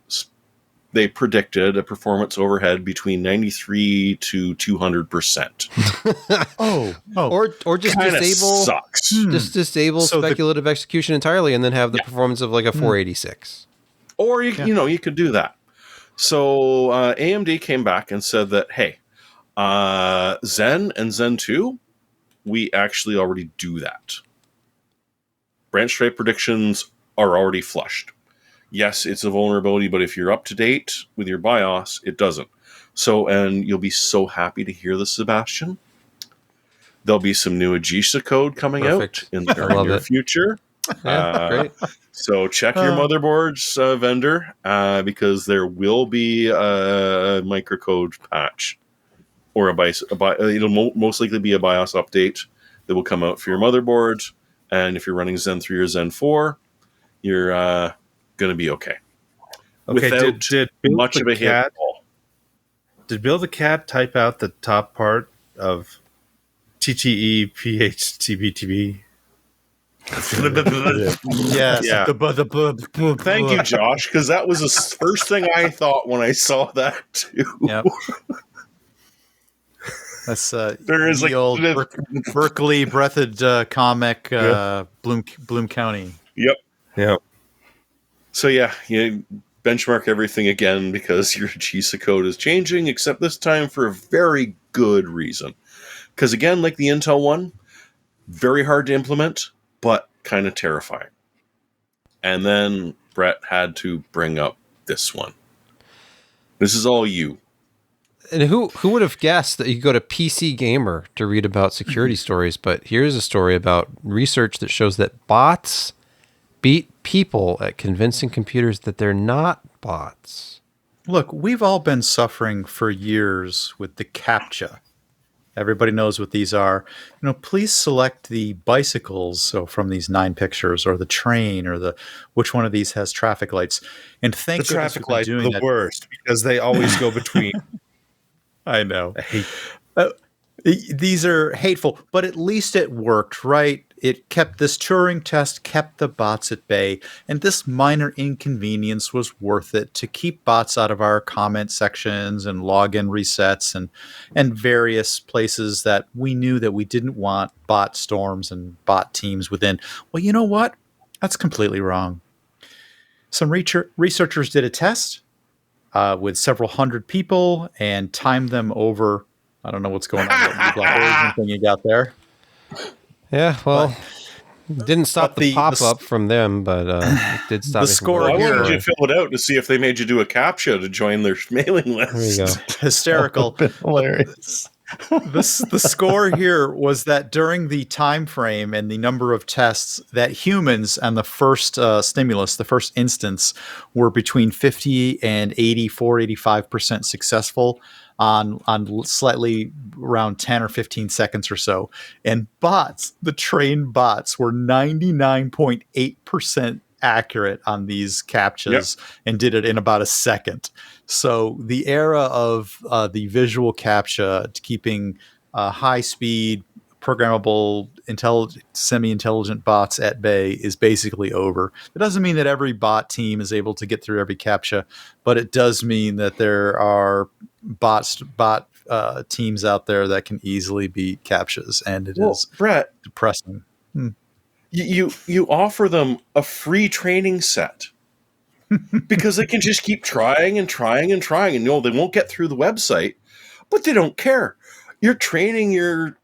they predicted, a performance overhead between 93 to 200%. Or just disable sucks. Just disable speculative execution entirely and then have the performance of like a 486. Or you could do that. So AMD came back and said that, hey, Zen and Zen 2, we actually already do that. Branch trait predictions are already flushed. Yes, it's a vulnerability, but if you're up to date with your BIOS, it doesn't. So, and you'll be so happy to hear this, Sebastian. There'll be some new Agisa code coming out in the very near future. Yeah, great. So check your motherboard's vendor, because there will be a microcode patch or it'll most likely be a BIOS update that will come out for your motherboard. And if you're running Zen 3 or Zen 4, you're going to be okay. Okay, did much of a hit at all. Did Bill the Cat type out the top part of TTE PHTBTB? Yes. Yeah. Thank you, Josh, because that was the first thing I thought when I saw that too. Yep. That's there is the old Berkeley breathed comic, Bloom County. Yep. So you benchmark everything again because your GISA code is changing, except this time for a very good reason. Because again, like the Intel one, very hard to implement, but kind of terrifying. And then Brett had to bring up this one. This is all you. And who would have guessed that you could go to PC Gamer to read about security stories? But here's a story about research that shows that bots beat people at convincing computers that they're not bots. Look, we've all been suffering for years with the CAPTCHA. Everybody knows what these are. Please select the bicycles, so from these 9 pictures, or the train, or which one of these has traffic lights. And the traffic lights are the worst because they always go between. I know. I hate these are hateful, but at least it worked, right? It kept this Turing test, kept the bots at bay, and this minor inconvenience was worth it to keep bots out of our comment sections and login resets and various places that we knew that we didn't want bot storms and bot teams within. Well, you know what? That's completely wrong. Some researchers did a test with several hundred people and timed them over. I don't know what's going on with the Black Origin thing you got there. Yeah, well, didn't stop the pop-up from them, but it did stop the score I here. wanted you to fill it out to see if they made you do a CAPTCHA to join their mailing list. There you go. Hysterical. Hilarious. The score here was that during the time frame and the number of tests that humans and the first stimulus, the first instance, were between 50 and 85% successful on slightly around 10 or 15 seconds or so. And bots, the trained bots, were 99.8% accurate on these captchas and did it in about a second. So the era of the visual captcha, keeping high speed, programmable, semi-intelligent bots at bay is basically over. It doesn't mean that every bot team is able to get through every captcha, but it does mean that there are bot teams out there that can easily beat captchas, and it is Brett, depressing. You offer them a free training set because they can just keep trying and trying and trying, and they won't get through the website, but they don't care. You're training your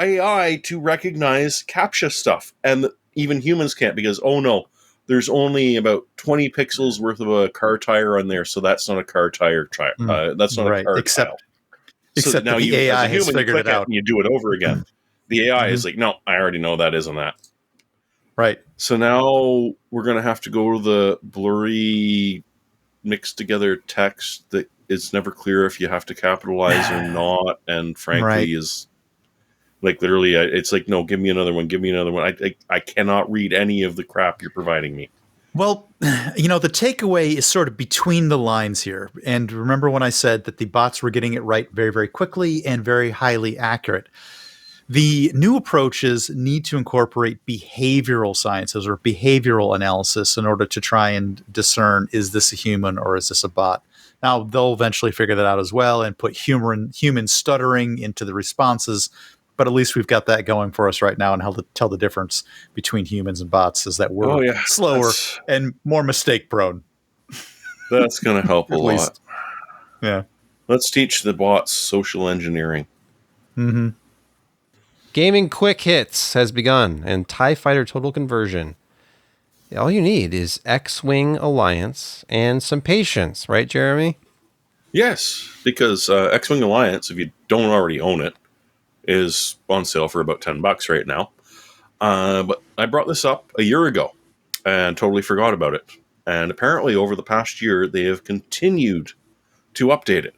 AI to recognize CAPTCHA stuff, and even humans can't because, oh no, there's only about 20 pixels worth of a car tire on there, so that's not a car tire. That's not a car tile. Except now the AI has figured it out. And you do it over again. The AI is like, no, I already know that isn't that. Right. So now we're going to have to go to the blurry, mixed together text that it's never clear if you have to capitalize or not. And frankly is like literally, it's like, no, give me another one. Give me another one. I cannot read any of the crap you're providing me. Well, the takeaway is sort of between the lines here. And remember when I said that the bots were getting it right very, very quickly and very highly accurate. The new approaches need to incorporate behavioral sciences or behavioral analysis in order to try and discern, is this a human or is this a bot? Now, they'll eventually figure that out as well and put human stuttering into the responses. But at least we've got that going for us right now, and how to tell the difference between humans and bots is that we're slower and more mistake prone. That's going to help a lot. Yeah. Let's teach the bots social engineering. Mm-hmm. Gaming quick hits has begun, and TIE Fighter Total Conversion. All you need is X-Wing Alliance and some patience, right, Jeremy? Yes, because X-Wing Alliance, if you don't already own it, is on sale for about $10 right now. But I brought this up a year ago and totally forgot about it. And apparently over the past year, they have continued to update it.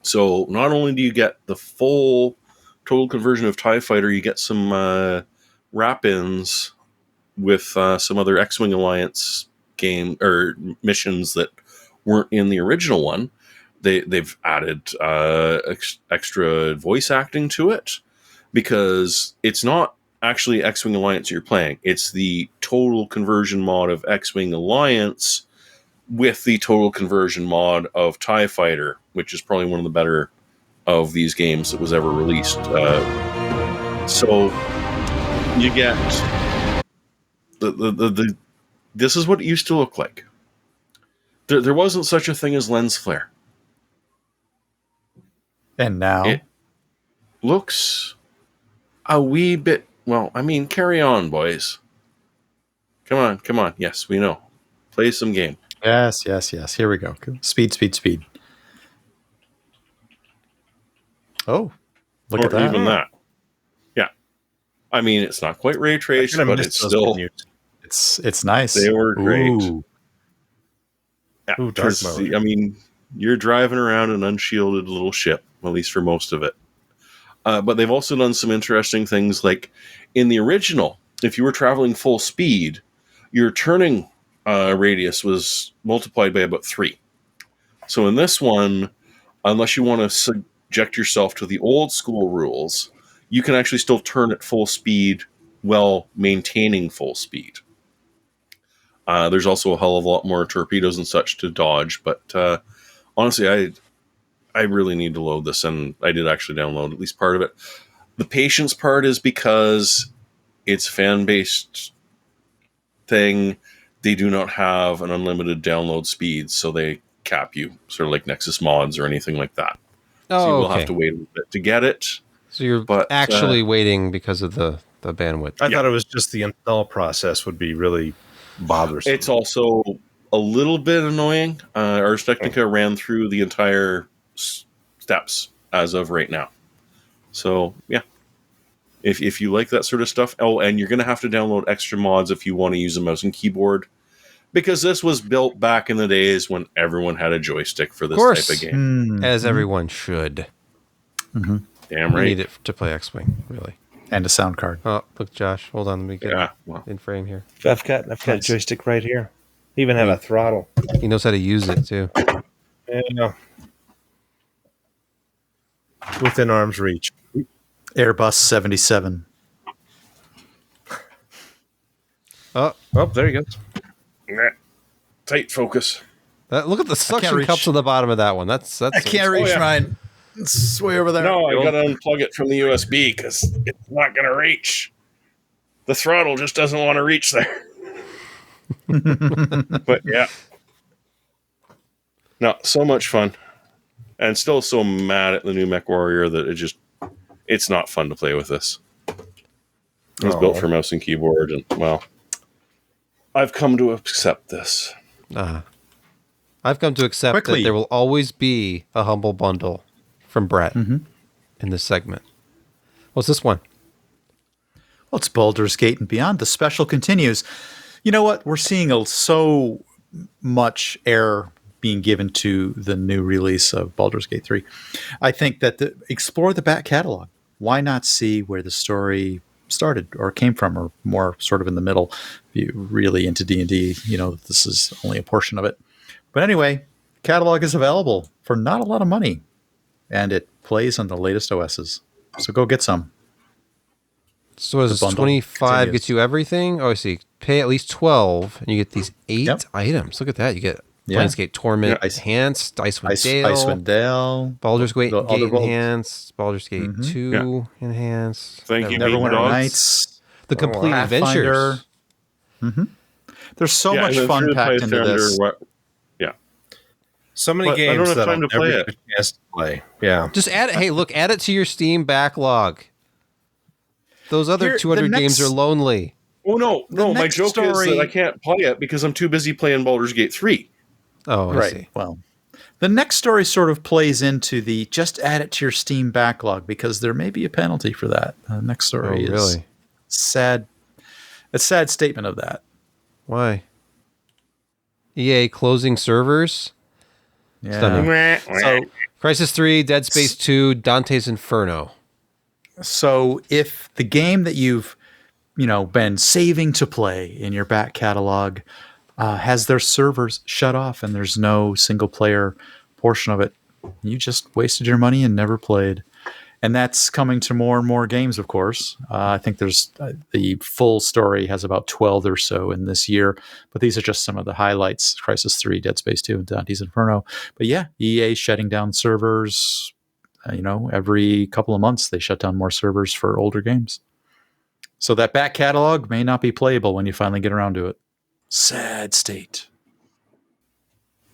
So not only do you get the full total conversion of TIE Fighter, you get some wrap-ins with some other X-Wing Alliance game or missions that weren't in the original one. They've added extra voice acting to it, because it's not actually X-Wing Alliance you're playing. It's the total conversion mod of X-Wing Alliance with the total conversion mod of TIE Fighter, which is probably one of the better of these games that was ever released. So you get the this is what it used to look like. There wasn't such a thing as lens flare. And now it looks a wee bit, well, I mean, carry on, boys. Come on. Yes, we know. Play some game. Yes. Here we go. Speed. Oh, look at that. Even that. Yeah. I mean, it's not quite ray traced, but it's still... It's nice. They were great. Ooh. Yeah, Ooh, dark mode. I mean, you're driving around an unshielded little ship, at least for most of it. But they've also done some interesting things, like in the original, if you were traveling full speed, your turning radius was multiplied by about 3. So in this one, unless you want to subject yourself to the old school rules, you can actually still turn at full speed while maintaining full speed. There's also a hell of a lot more torpedoes and such to dodge, but honestly, I really need to load this, and I did actually download at least part of it. The patience part is because it's a fan-based thing. They do not have an unlimited download speed, so they cap you, sort of like Nexus mods or anything like that. So you will have to wait a bit to get it. So you're actually waiting because of the bandwidth. I thought it was just the install process would be really bothersome. It's also a little bit annoying. Ars Technica ran through the entire steps as of right now. So, yeah. If you like that sort of stuff. Oh, and you're going to have to download extra mods if you want to use a mouse and keyboard. Because this was built back in the days when everyone had a joystick for this type of game. As everyone should. Damn You right. need it to play X-Wing, really. And a sound card. Oh, look, Josh. Hold on. Let me get in frame here. I've got a joystick right here. Even have a throttle. He knows how to use it, too. Yeah. Within arm's reach. Airbus 77. Oh, there he goes. Nah. Tight focus. look at the suction reach. cups on the bottom of that one. That's I can't reach mine. It's way over there. No, I got to unplug it from the USB because it's not going to reach. The throttle just doesn't want to reach there. But yeah. No, so much fun. And still so mad at the new Mech Warrior that it's not fun to play with this. It was built for mouse and keyboard, and well, I've come to accept this. I've come to accept that there will always be a humble bundle from Brett in this segment. What's this one? Well, it's Baldur's Gate and Beyond. The special continues. You know what? We're seeing so much air being given to the new release of Baldur's Gate 3. I think that explore the back catalog. Why not see where the story started or came from, or more sort of in the middle? If you're really into D&D, this is only a portion of it. But anyway, catalog is available for not a lot of money, and it plays on the latest OSs. So go get some. So is 25 gets you everything? Oh, I see. Pay at least 12, and you get these 8 items. Look at that. You get Planescape Torment Enhanced, Icewind Dale, Baldur's Gate Enhanced, Baldur's Gate 2 Enhanced. Thank you, Neverwinter Nights. The Complete Adventures. There's so much fun packed into this. So many games I don't have that time to play it. Chance to play. Yeah. Just add it. Hey, look, add it to your Steam backlog. Those other 200 games are lonely. Oh, no. My joke is that I can't play it because I'm too busy playing Baldur's Gate 3. Oh, I see. Well, the next story sort of plays into the just add it to your Steam backlog, because there may be a penalty for that. The next story is sad. A sad statement of that. Why? EA closing servers? Yeah. Stunning. So, Crysis 3, Dead Space 2, Dante's Inferno. So if the game that you've been saving to play in your back catalog has their servers shut off and there's no single player portion of it, you just wasted your money and never played. And that's coming to more and more games, of course. I think there's the full story has about 12 or so in this year, but these are just some of the highlights: Crysis 3, Dead Space 2, and Dante's Inferno. But yeah, EA shutting down servers. Every couple of months they shut down more servers for older games. So that back catalog may not be playable when you finally get around to it. Sad state.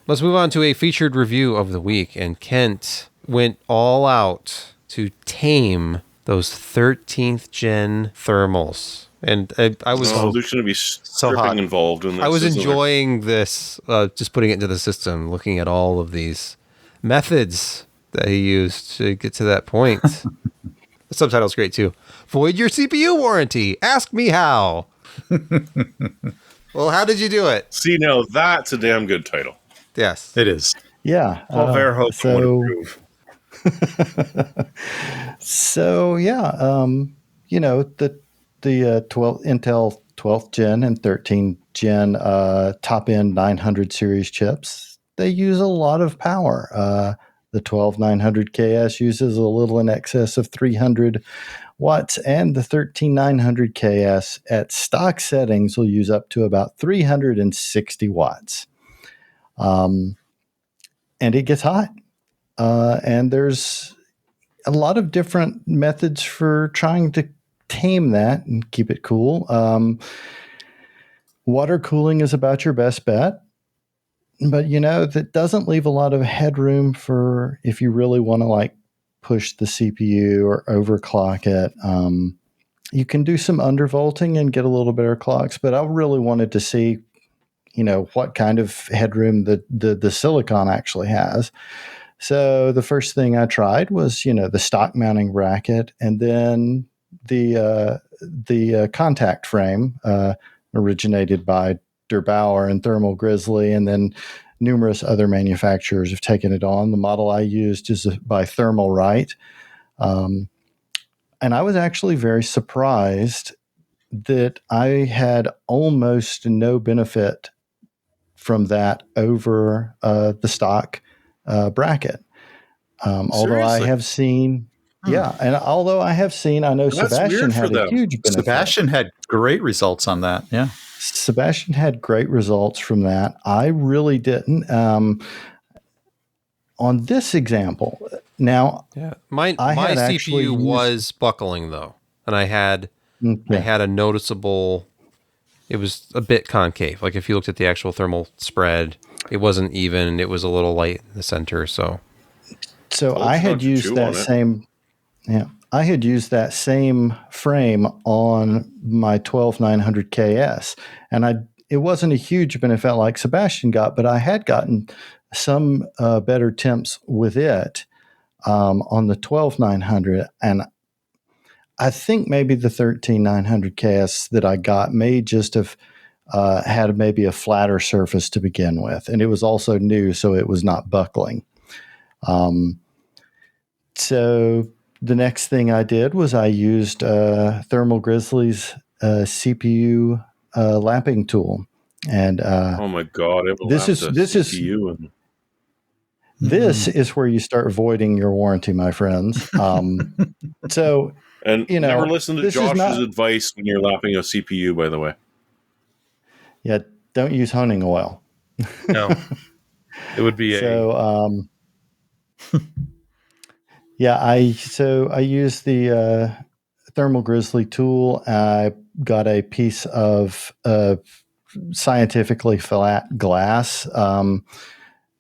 Let's move on to a featured review of the week. And Kent went all out to tame those 13th gen thermals. And I was there's going to be stripping involved in this. I was enjoying this, just putting it into the system, looking at all of these methods that he used to get to that point. The subtitle's great too. Void your CPU warranty. Ask me how. Well, how did you do it? See, now that's a damn good title. Yes, it is. Yeah. So yeah, the 12 Intel 12th gen and 13th gen top end 900 series chips, they use a lot of power. The 12900KS uses a little in excess of 300 watts, and the 13900KS at stock settings will use up to about 360 watts. And it gets hot. And there's a lot of different methods for trying to tame that and keep it cool. Water cooling is about your best bet. But, that doesn't leave a lot of headroom for if you really want to push the CPU or overclock it. You can do some undervolting and get a little better clocks, but I really wanted to see, what kind of headroom the silicon actually has. So the first thing I tried was, the stock mounting bracket, and then the contact frame, originated by Der Bauer and Thermal Grizzly, and then numerous other manufacturers have taken it on. The model I used is by Thermal Right. And I was actually very surprised that I had almost no benefit from that over the stock bracket. Although I have seen, and although I have seen, I know Sebastian had a huge benefit. Sebastian had great results on that. Yeah. Sebastian had great results from that. I really didn't. On this example, now, my CPU was buckling though, and I had a noticeable. It was a bit concave. Like if you looked at the actual thermal spread, it wasn't even. It was a little light in the center. So I had used that same. Yeah, I had used that same frame on my 12900 KS, and it wasn't a huge benefit like Sebastian got, but I had gotten some better temps with it on the 12900, and I think maybe the 13900 KS that I got may just have had maybe a flatter surface to begin with, and it was also new, so it was not buckling. So the next thing I did was I used Thermal Grizzly's CPU lapping tool, and oh my god, this is where you start voiding your warranty, my friends. So. And never listen to Josh's advice when you're lapping a CPU, by the way. Yeah, don't use honing oil. No. It would be I used the Thermal Grizzly tool. I got a piece of scientifically flat glass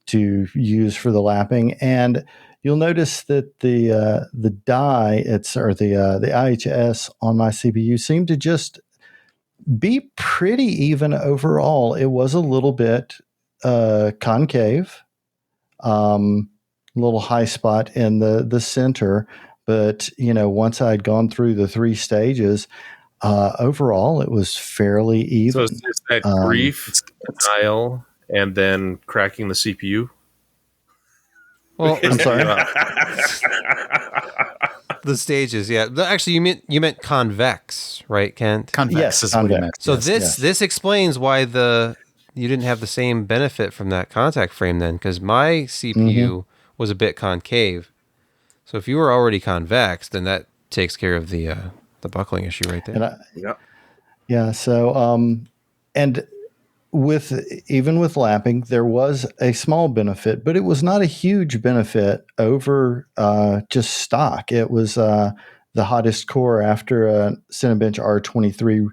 to use for the lapping, and you'll notice that the die, the IHS on my CPU seemed to just be pretty even overall. It was a little bit concave, little high spot in the center, but once I'd gone through the 3 stages, overall it was fairly even. So it's that grief, denial, and then cracking the CPU. Well, I'm sorry. The stages, yeah. Actually, you meant convex, right, Kent? Convex is what you meant. So this explains why you didn't have the same benefit from that contact frame then, because my CPU was a bit concave. So if you were already convex, then that takes care of the buckling issue right there. So and even with lapping, there was a small benefit, but it was not a huge benefit over just stock. It was the hottest core after a Cinebench R23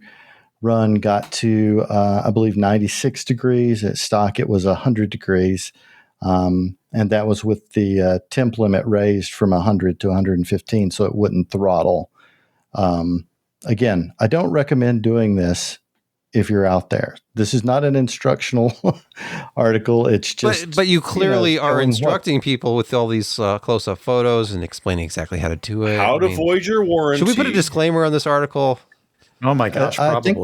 run got to, I believe, 96 degrees. At stock, it was 100 degrees. And that was with the temp limit raised from 100 to 115, so it wouldn't throttle. Again, I don't recommend doing this if you're out there. This is not an instructional article. It's just... But you clearly are instructing people with all these close-up photos and explaining exactly how to do it. How to void your warranty. Should we put a disclaimer on this article? Oh my gosh, probably.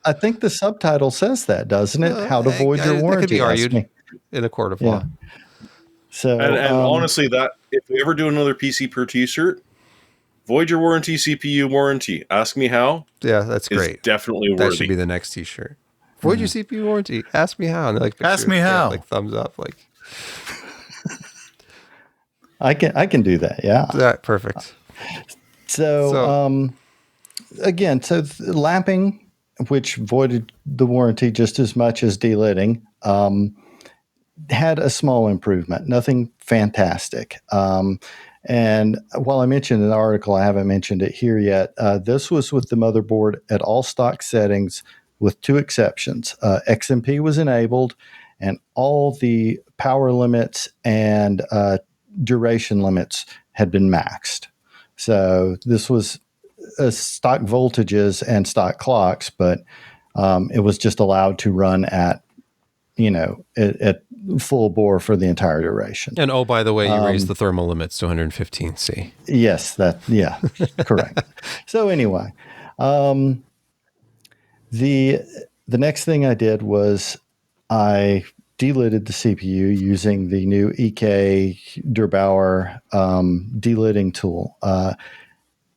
I think the subtitle says that, doesn't it? How to void your warranty. That could be argued in a court of law. So, and honestly, that if we ever do another PCPer t-shirt, void your warranty, CPU warranty. Ask me how. Yeah, that's great. Definitely worthy. That should be the next t-shirt. Void your CPU warranty. Ask me how. And like, ask me how. Like thumbs up. Like, I can do that. Yeah. Perfect. So again, lapping, which voided the warranty just as much as delidding, had a small improvement. Nothing fantastic. And while I mentioned in the article, I haven't mentioned it here yet. This was with the motherboard at all stock settings with 2 exceptions. XMP was enabled and all the power limits and duration limits had been maxed. So this was stock voltages and stock clocks, but it was just allowed to run at at full bore for the entire duration. And oh, by the way, you raised the thermal limits to 115 C. Yes, correct. So anyway, the next thing I did was I delidded the CPU using the new EK Durbauer delidding tool.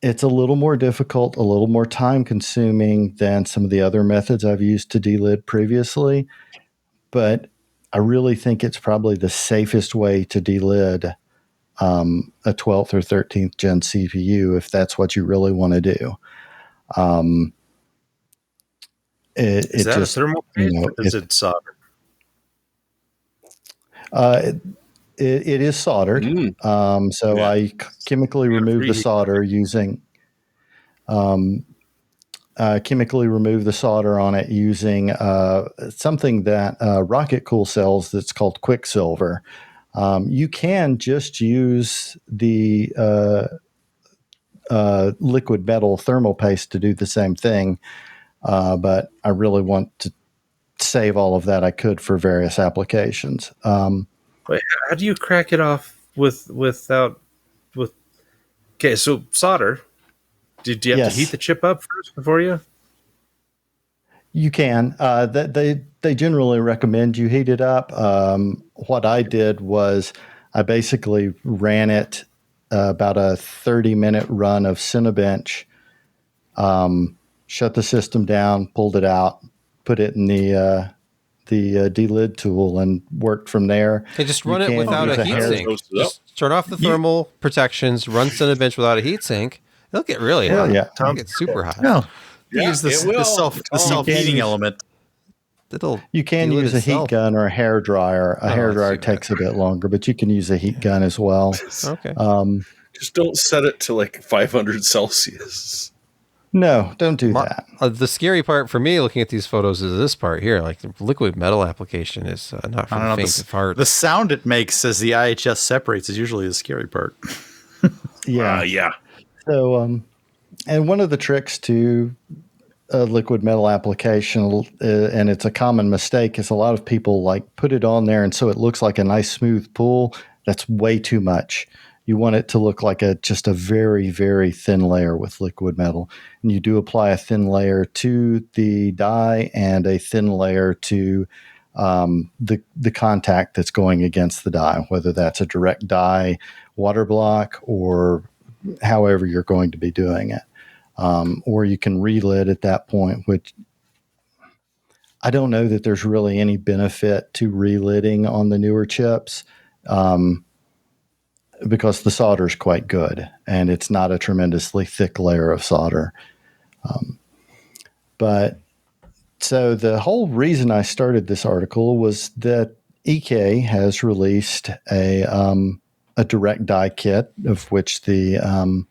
It's a little more difficult, a little more time consuming than some of the other methods I've used to delid previously, but I really think it's probably the safest way to delid a 12th or 13th gen CPU if that's what you really want to do. Is that just, a thermal paste or is it soldered? It is soldered. I chemically remove the solder using on it using something that Rocket Cool sells that's called Quicksilver. You can just use the liquid metal thermal paste to do the same thing, but I really want to save all of that I could for various applications. Wait, how do you crack it off without? Okay, so solder. Do you have to heat the chip up first before you? You can. They generally recommend you heat it up. What I did was I basically ran it about a 30-minute run of Cinebench, shut the system down, pulled it out, put it in the delid tool, and worked from there. Okay, just run it without a heatsink. Just turn off the thermal protections, run Cinebench without a heatsink. It'll get really hot. Yeah, it'll get super hot. No. Use the self-heating element. You can use a heat gun or a hair dryer. A hair dryer takes a bit longer, but you can use a heat gun as well. Okay. Just don't set it to like 500 Celsius. No, don't do that. The scary part for me looking at these photos is this part here. Like the liquid metal application is not for the faint of heart. The sound it makes as the IHS separates is usually the scary part. Yeah. So, and one of the tricks to a liquid metal application, and it's a common mistake, is a lot of people like put it on there and so it looks like a nice smooth pool. That's way too much. You want it to look like just a very, very thin layer with liquid metal. And you do apply a thin layer to the die and a thin layer to the contact that's going against the die, whether that's a direct die water block or however you're going to be doing it. Or you can relid at that point, which I don't know that there's really any benefit to relidding on the newer chips. Because the solder is quite good and it's not a tremendously thick layer of solder. But so the whole reason I started this article was that EK has released a direct die kit of which the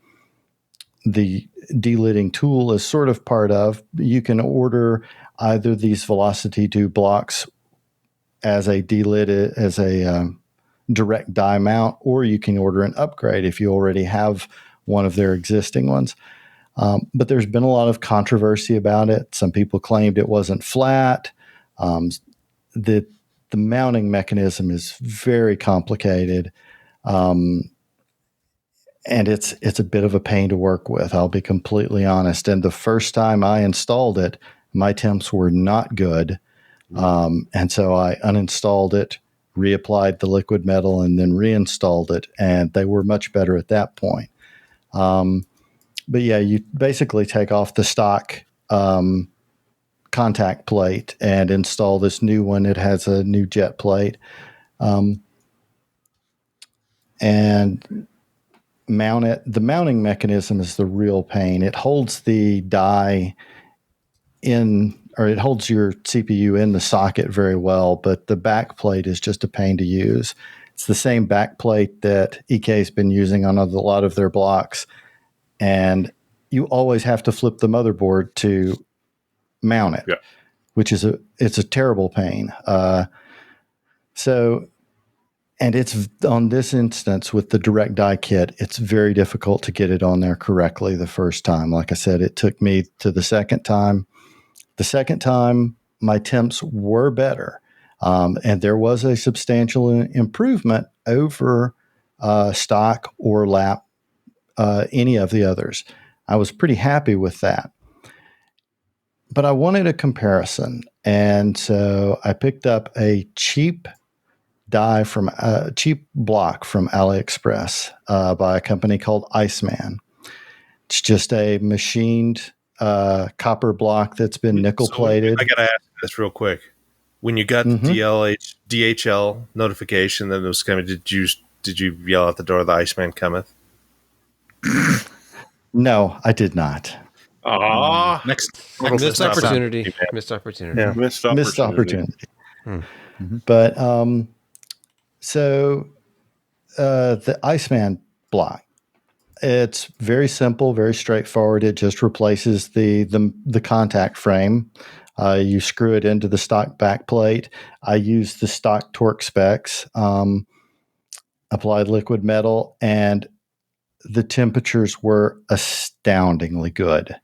delidding tool is sort of part of. You can order either these Velocity 2 blocks as a direct die mount, or you can order an upgrade if you already have one of their existing ones. But there's been a lot of controversy about it. Some people claimed it wasn't flat. The mounting mechanism is very complicated. And it's a bit of a pain to work with, I'll be completely honest. And the first time I installed it, my temps were not good. And so I uninstalled it, reapplied the liquid metal, and then reinstalled it, and they were much better at that point. But yeah, you basically take off the stock contact plate and install this new one. It has a new jet plate. And mount it. The mounting mechanism is the real pain. It holds the die in, or it holds your CPU in the socket very well, but the back plate is just a pain to use. It's the same back plate that EK's been using on a lot of their blocks, and you always have to flip the motherboard to mount it, which is it's a terrible pain. And it's on this instance with the direct die kit, it's very difficult to get it on there correctly the first time. Like I said, it took me to the second time. The second time, my temps were better. And there was a substantial improvement over stock or lap, any of the others. I was pretty happy with that. But I wanted a comparison. And so I picked up a cheap cheap block from AliExpress by a company called Iceman. It's just a machined copper block that's been nickel plated. I got to ask this real quick. When you got the DHL notification that it was coming, did you yell out the door, "The Iceman cometh"? No, I did not. Next missed opportunity. Missed opportunity. Yeah. Missed opportunity. But so the Iceman block, it's very simple, very straightforward. It just replaces the contact frame. You screw it into the stock back plate. I use the stock torque specs, applied liquid metal, and the temperatures were astoundingly good.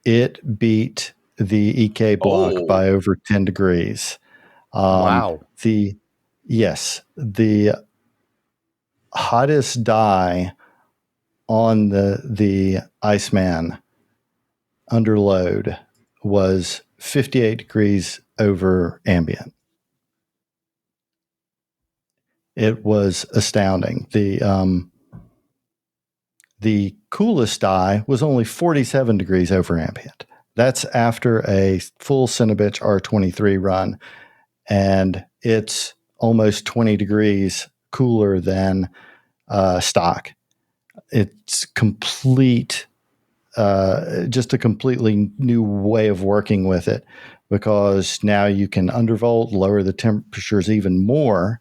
It beat the EK block by over 10 degrees. Wow. The hottest die on the Iceman under load was 58 degrees over ambient. It was astounding. The coolest die was only 47 degrees over ambient. That's after a full Cinebench R23 run, and it's almost 20 degrees cooler than stock. It's just a completely new way of working with it, because now you can undervolt, lower the temperatures even more,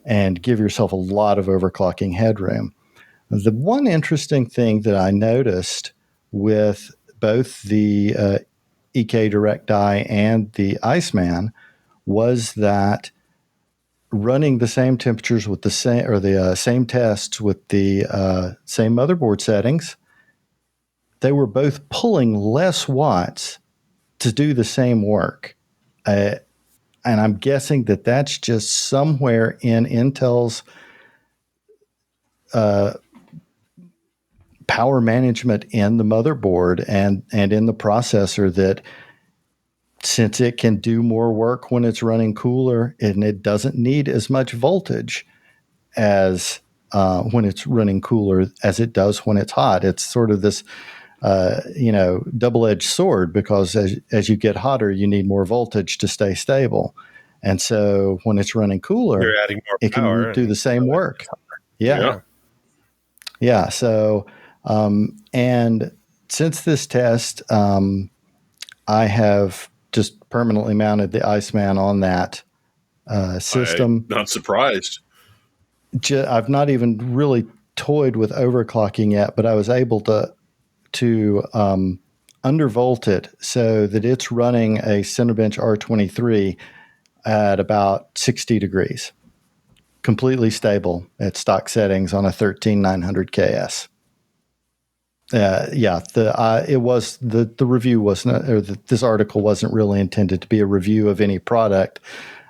and give yourself a lot of overclocking headroom. The one interesting thing that I noticed with both the EK Direct Die and the Iceman was that running the same temperatures with the same tests with the same motherboard settings, they were both pulling less watts to do the same work. And I'm guessing that that's just somewhere in Intel's power management in the motherboard and in the processor, that since it can do more work when it's running cooler, and it doesn't need as much voltage as when it's running cooler as it does when it's hot. It's sort of this double-edged sword, because as you get hotter, you need more voltage to stay stable. And so when it's running cooler, you're adding more it power can do the same work. Yeah. So, and since this test, I have just permanently mounted the Iceman on that system. I'm not surprised. I've not even really toyed with overclocking yet, but I was able to undervolt it so that it's running a Cinebench R23 at about 60 degrees, completely stable at stock settings on a 13900 KS. It was the review wasn't, or this article wasn't really intended to be a review of any product.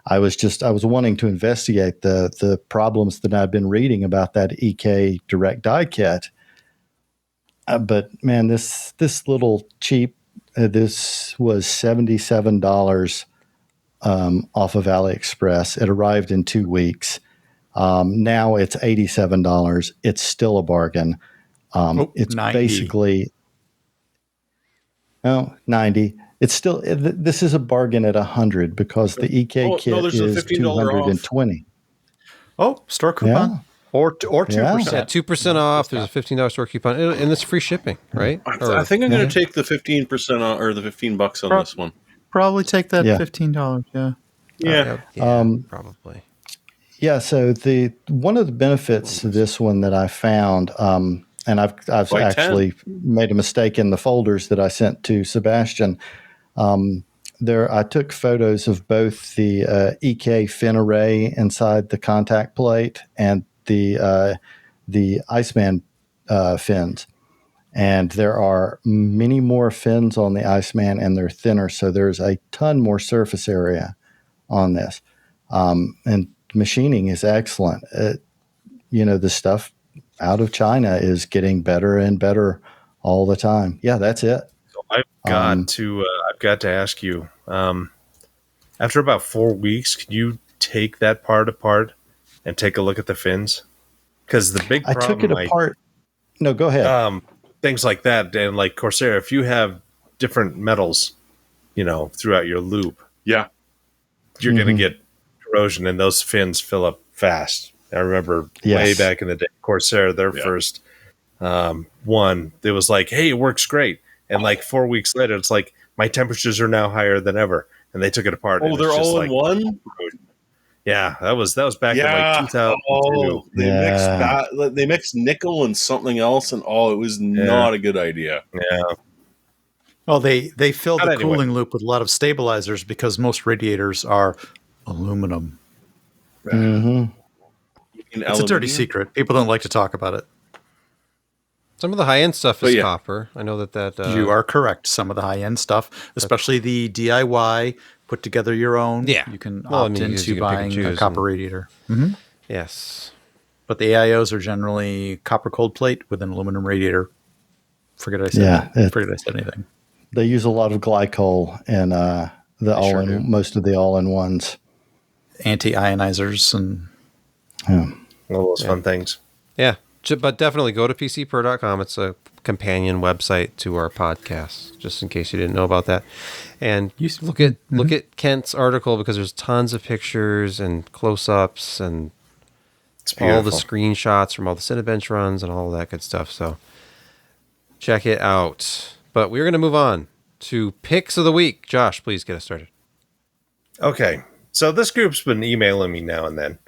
I was wanting to investigate the problems that I've been reading about that EK Direct Die kit. But man, this little cheap, this was $77 off of AliExpress. It arrived in 2 weeks. Now it's $87. It's still a bargain. It's 90. basically 90. It's still, this is a bargain at 100, because the EK kit is $220. Oh, store coupon. Or 2%. Yeah, 2% off. There's a $15 store coupon, and it's free shipping, right? I think I'm going to take the 15% on, or the $15 on this one. Probably take that $15. Yeah. Probably. Yeah. So one of the benefits to this one that I found, and I've actually made a mistake in the folders that I sent to Sebastian. I took photos of both the EK fin array inside the contact plate and the Iceman fins. And there are many more fins on the Iceman, and they're thinner, so there's a ton more surface area on this. And machining is excellent. The stuff out of China is getting better and better all the time. Yeah, that's it. So I've got to ask you, after about 4 weeks, can you take that part apart and take a look at the fins? Because the big problem, I took it apart. No, go ahead. Things like that, and like Corsair, if you have different metals, throughout your loop, yeah, you're going to get corrosion, and those fins fill up fast. I remember way back in the day, Corsair, their first one, it was like, hey, it works great. And like 4 weeks later, it's like, my temperatures are now higher than ever. And they took it apart. Oh, they're all in one? Yeah, that was back in like 2002. Oh, they mixed nickel and something else, and it was not a good idea. Yeah. Well, they filled the cooling loop with a lot of stabilizers because most radiators are aluminum. Mm-hmm. It's a dirty secret. People don't like to talk about it. Some of the high-end stuff is copper. I know that... You are correct. Some of the high-end stuff, especially the DIY, put together your own. Yeah. You can opt into buying a copper radiator. Mm-hmm. Yes. But the AIOs are generally copper cold plate with an aluminum radiator. Forget I said anything. They use a lot of glycol and most of the all-in-ones. Anti-ionizers and... all those fun things. Yeah. But definitely go to PCPer.com. It's a companion website to our podcast, just in case you didn't know about that. And you look at Kent's article because there's tons of pictures and close-ups and all the screenshots from all the Cinebench runs and all of that good stuff. So check it out. But we're going to move on to picks of the week. Josh, please get us started. Okay. So this group's been emailing me now and then,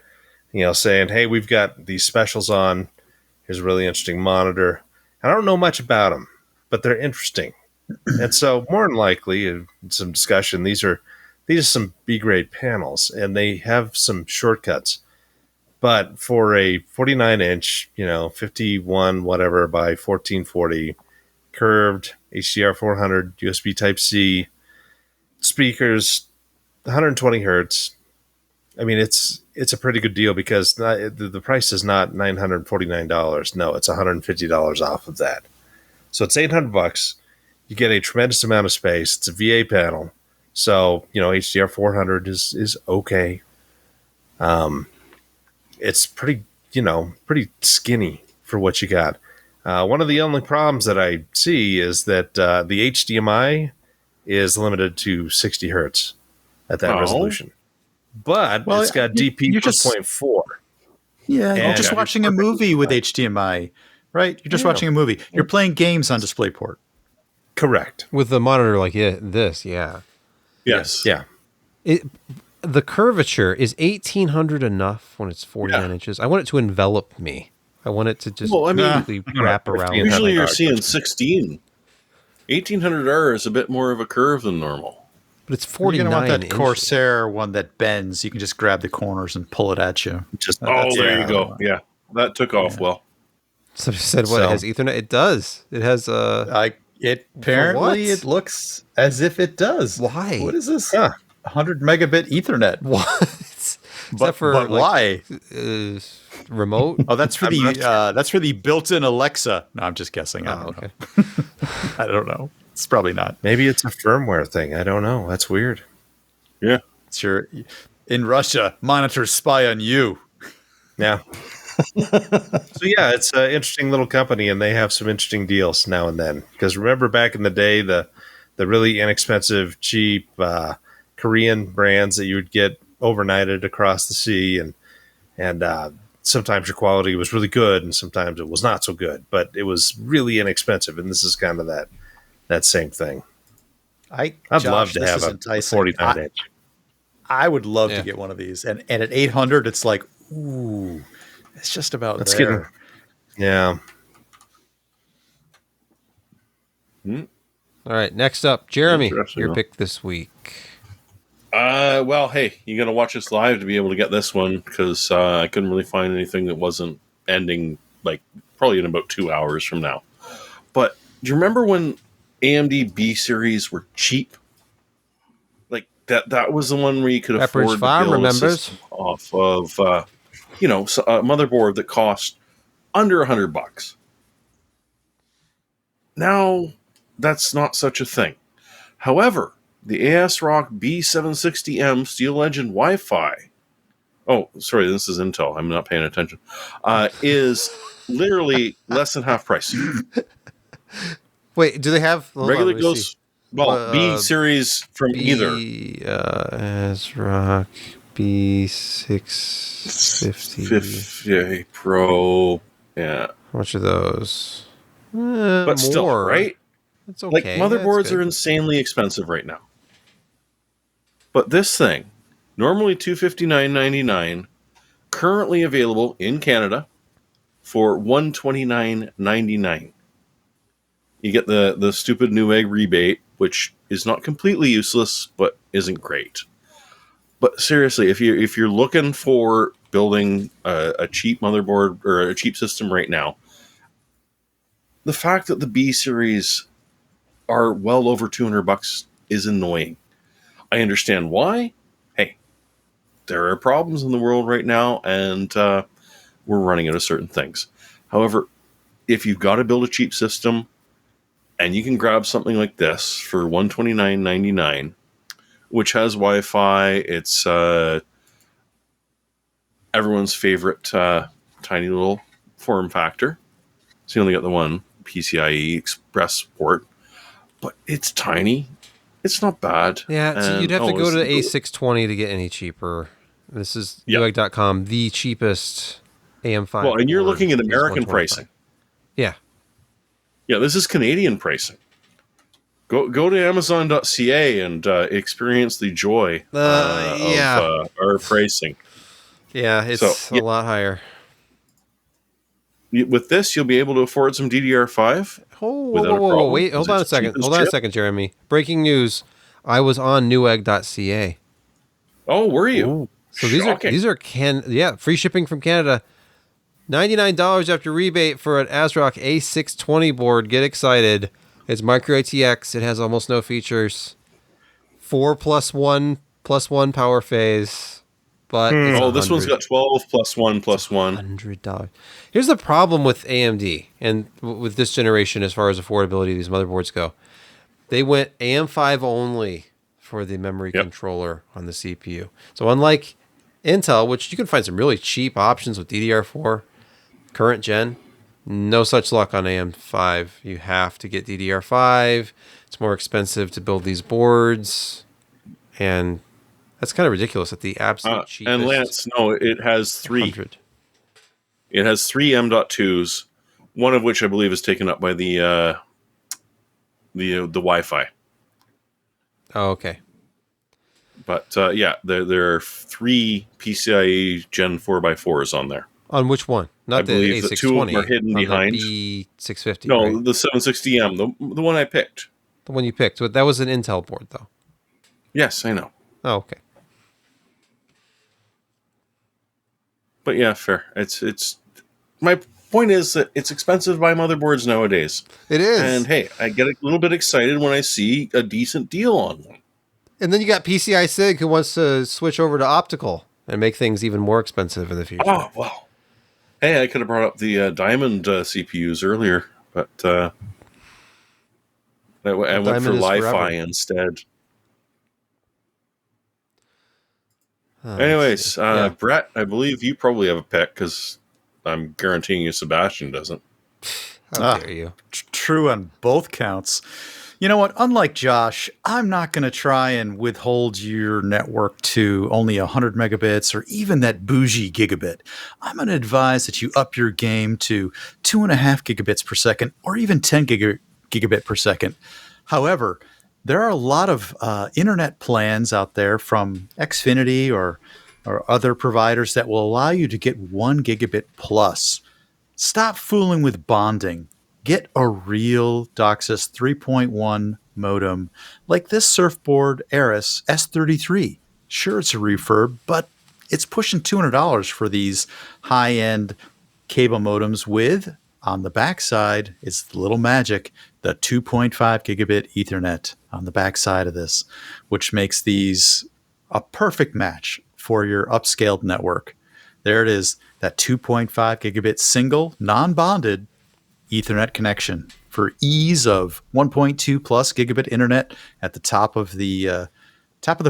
saying, hey, we've got these specials on. Here's a really interesting monitor. I don't know much about them, but they're interesting. And so more than likely, in some discussion, these are some B-grade panels, and they have some shortcuts. But for a 49-inch, 51 whatever by 1440, curved HDR 400 USB Type-C speakers, 120 hertz. I mean, it's a pretty good deal because the price is not $949. No, it's $150 off of that. So it's $800. You get a tremendous amount of space. It's a VA panel. So, HDR 400 is okay. It's pretty skinny for what you got. One of the only problems that I see is that the HDMI is limited to 60 hertz at that resolution. But it's got DP 1.4. Yeah, you're just watching a movie with HDMI, right? You're just watching a movie. You're playing games on DisplayPort. Correct. With the monitor like this, yeah. Yes. Yeah. The curvature, is 1800 enough when it's 49 inches? I want it to envelop me. I want it to just wrap around. Usually you're seeing 16. 1800R is a bit more of a curve than normal. But it's 49 You're going to want that inches. Corsair one that bends. You can just grab the corners and pull it at you. There you go. Yeah, that took off well. Somebody said, it has Ethernet? It does. It has... apparently, it looks as if it does. Why? What is this? 100 megabit Ethernet. What? But why? Remote? Oh, that's for the built-in Alexa. No, I'm just guessing. I don't know. I don't know. It's probably not. Maybe it's a firmware thing. I don't know. That's weird. Yeah. Sure. In Russia, monitors spy on you. Yeah. So yeah, it's an interesting little company, and they have some interesting deals now and then. Because remember back in the day, the really inexpensive, cheap Korean brands that you would get overnighted across the sea, and sometimes your quality was really good, and sometimes it was not so good, but it was really inexpensive. And this is kind of that same thing. I'd love to have a 49 inch. I would love to get one of these, and at 800, it's like, ooh, it's just about there. Yeah. All right, next up, Jeremy, your pick this week. Well, hey, you got to watch this live to be able to get this one because I couldn't really find anything that wasn't ending probably in about 2 hours from now. But do you remember when AMD B series were cheap? that was the one where you could Pepperidge afford Farm to build a remembers. system off of, a motherboard that cost under $100. Now, that's not such a thing. However, the ASRock B760M Steel Legend Wi-Fi, oh, sorry, this is Intel, I'm not paying attention, is literally less than half price. Wait, do they have Regular goes, B series from either. ASRock B650 Pro, yeah. How much are those? But still, more. right? It's okay. Like, motherboards are insanely expensive right now. But this thing, normally $259.99, currently available in Canada for $129.99. You get the stupid Newegg rebate, which is not completely useless, but isn't great. But seriously, if you're looking for building a cheap motherboard or a cheap system right now, the fact that the B series are well over $200 is annoying. I understand why. Hey, there are problems in the world right now, and we're running out of certain things. However, if you've got to build a cheap system, and you can grab something like this for $129.99, which has Wi-Fi, it's everyone's favorite tiny little form factor. So you only got the one PCIe Express port, but it's tiny. It's not bad. Yeah, so you'd have to go to A620 to get any cheaper. This is Newegg.com, the cheapest AM5. Well, and you're looking at American pricing. Yeah. Yeah, this is Canadian pricing. Go to Amazon.ca and experience the joy of our pricing. Yeah, it's a lot higher. With this, you'll be able to afford some DDR5. Whoa, wait, hold on a second, Jeremy. Breaking news. I was on Newegg.ca. Oh, were you? Ooh. So these are free shipping from Canada. $99 after rebate for an ASRock A620 board. Get excited. It's micro ATX. It has almost no features. 4+1 power phase. But it's this one's got 12 plus 1 plus 1. $100. Here's the problem with AMD and with this generation as far as affordability of these motherboards go. They went AM5 only for the memory controller on the CPU. So unlike Intel, which you can find some really cheap options with DDR4, current gen, no such luck on AM5. You have to get DDR5. It's more expensive to build these boards. And that's kind of ridiculous at the absolute cheapest. And Lance, no, it has 3. 100. It has 3 M.2s, one of which I believe is taken up by the Wi-Fi. Oh, okay. But there are 3 PCIe Gen 4x4s on there. On which one? Not the believe A620. the 2 of them are hidden behind. The B650. No, right? the 760M, the one I picked. The one you picked. But that was an Intel board, though. Yes, I know. Oh, okay. But yeah, fair. It's my point is that it's expensive to buy motherboards nowadays. It is. And hey, I get a little bit excited when I see a decent deal on one. And then you got PCI SIG who wants to switch over to optical and make things even more expensive in the future. Oh, well. Hey, I could have brought up the Diamond CPUs earlier, but I went for Li-Fi instead. Anyways, Brett, I believe you probably have a pick because I'm guaranteeing you Sebastian doesn't. How dare you? True on both counts. You know what? Unlike Josh, I'm not going to try and withhold your network to only 100 megabits or even that bougie gigabit. I'm going to advise that you up your game to 2.5 gigabits per second or even 10 gigabit per second. However, there are a lot of internet plans out there from Xfinity or other providers that will allow you to get 1 gigabit plus. Stop fooling with bonding. Get a real DOCSIS 3.1 modem like this Surfboard Aris S33. Sure, it's a refurb, but it's pushing $200 for these high-end cable modems with, on the backside, it's the little magic, the the 2.5 gigabit Ethernet on the backside of this, which makes these a perfect match for your upscaled network. There it is, that 2.5 gigabit single non-bonded Ethernet connection for ease of 1.2 plus gigabit internet at the top of the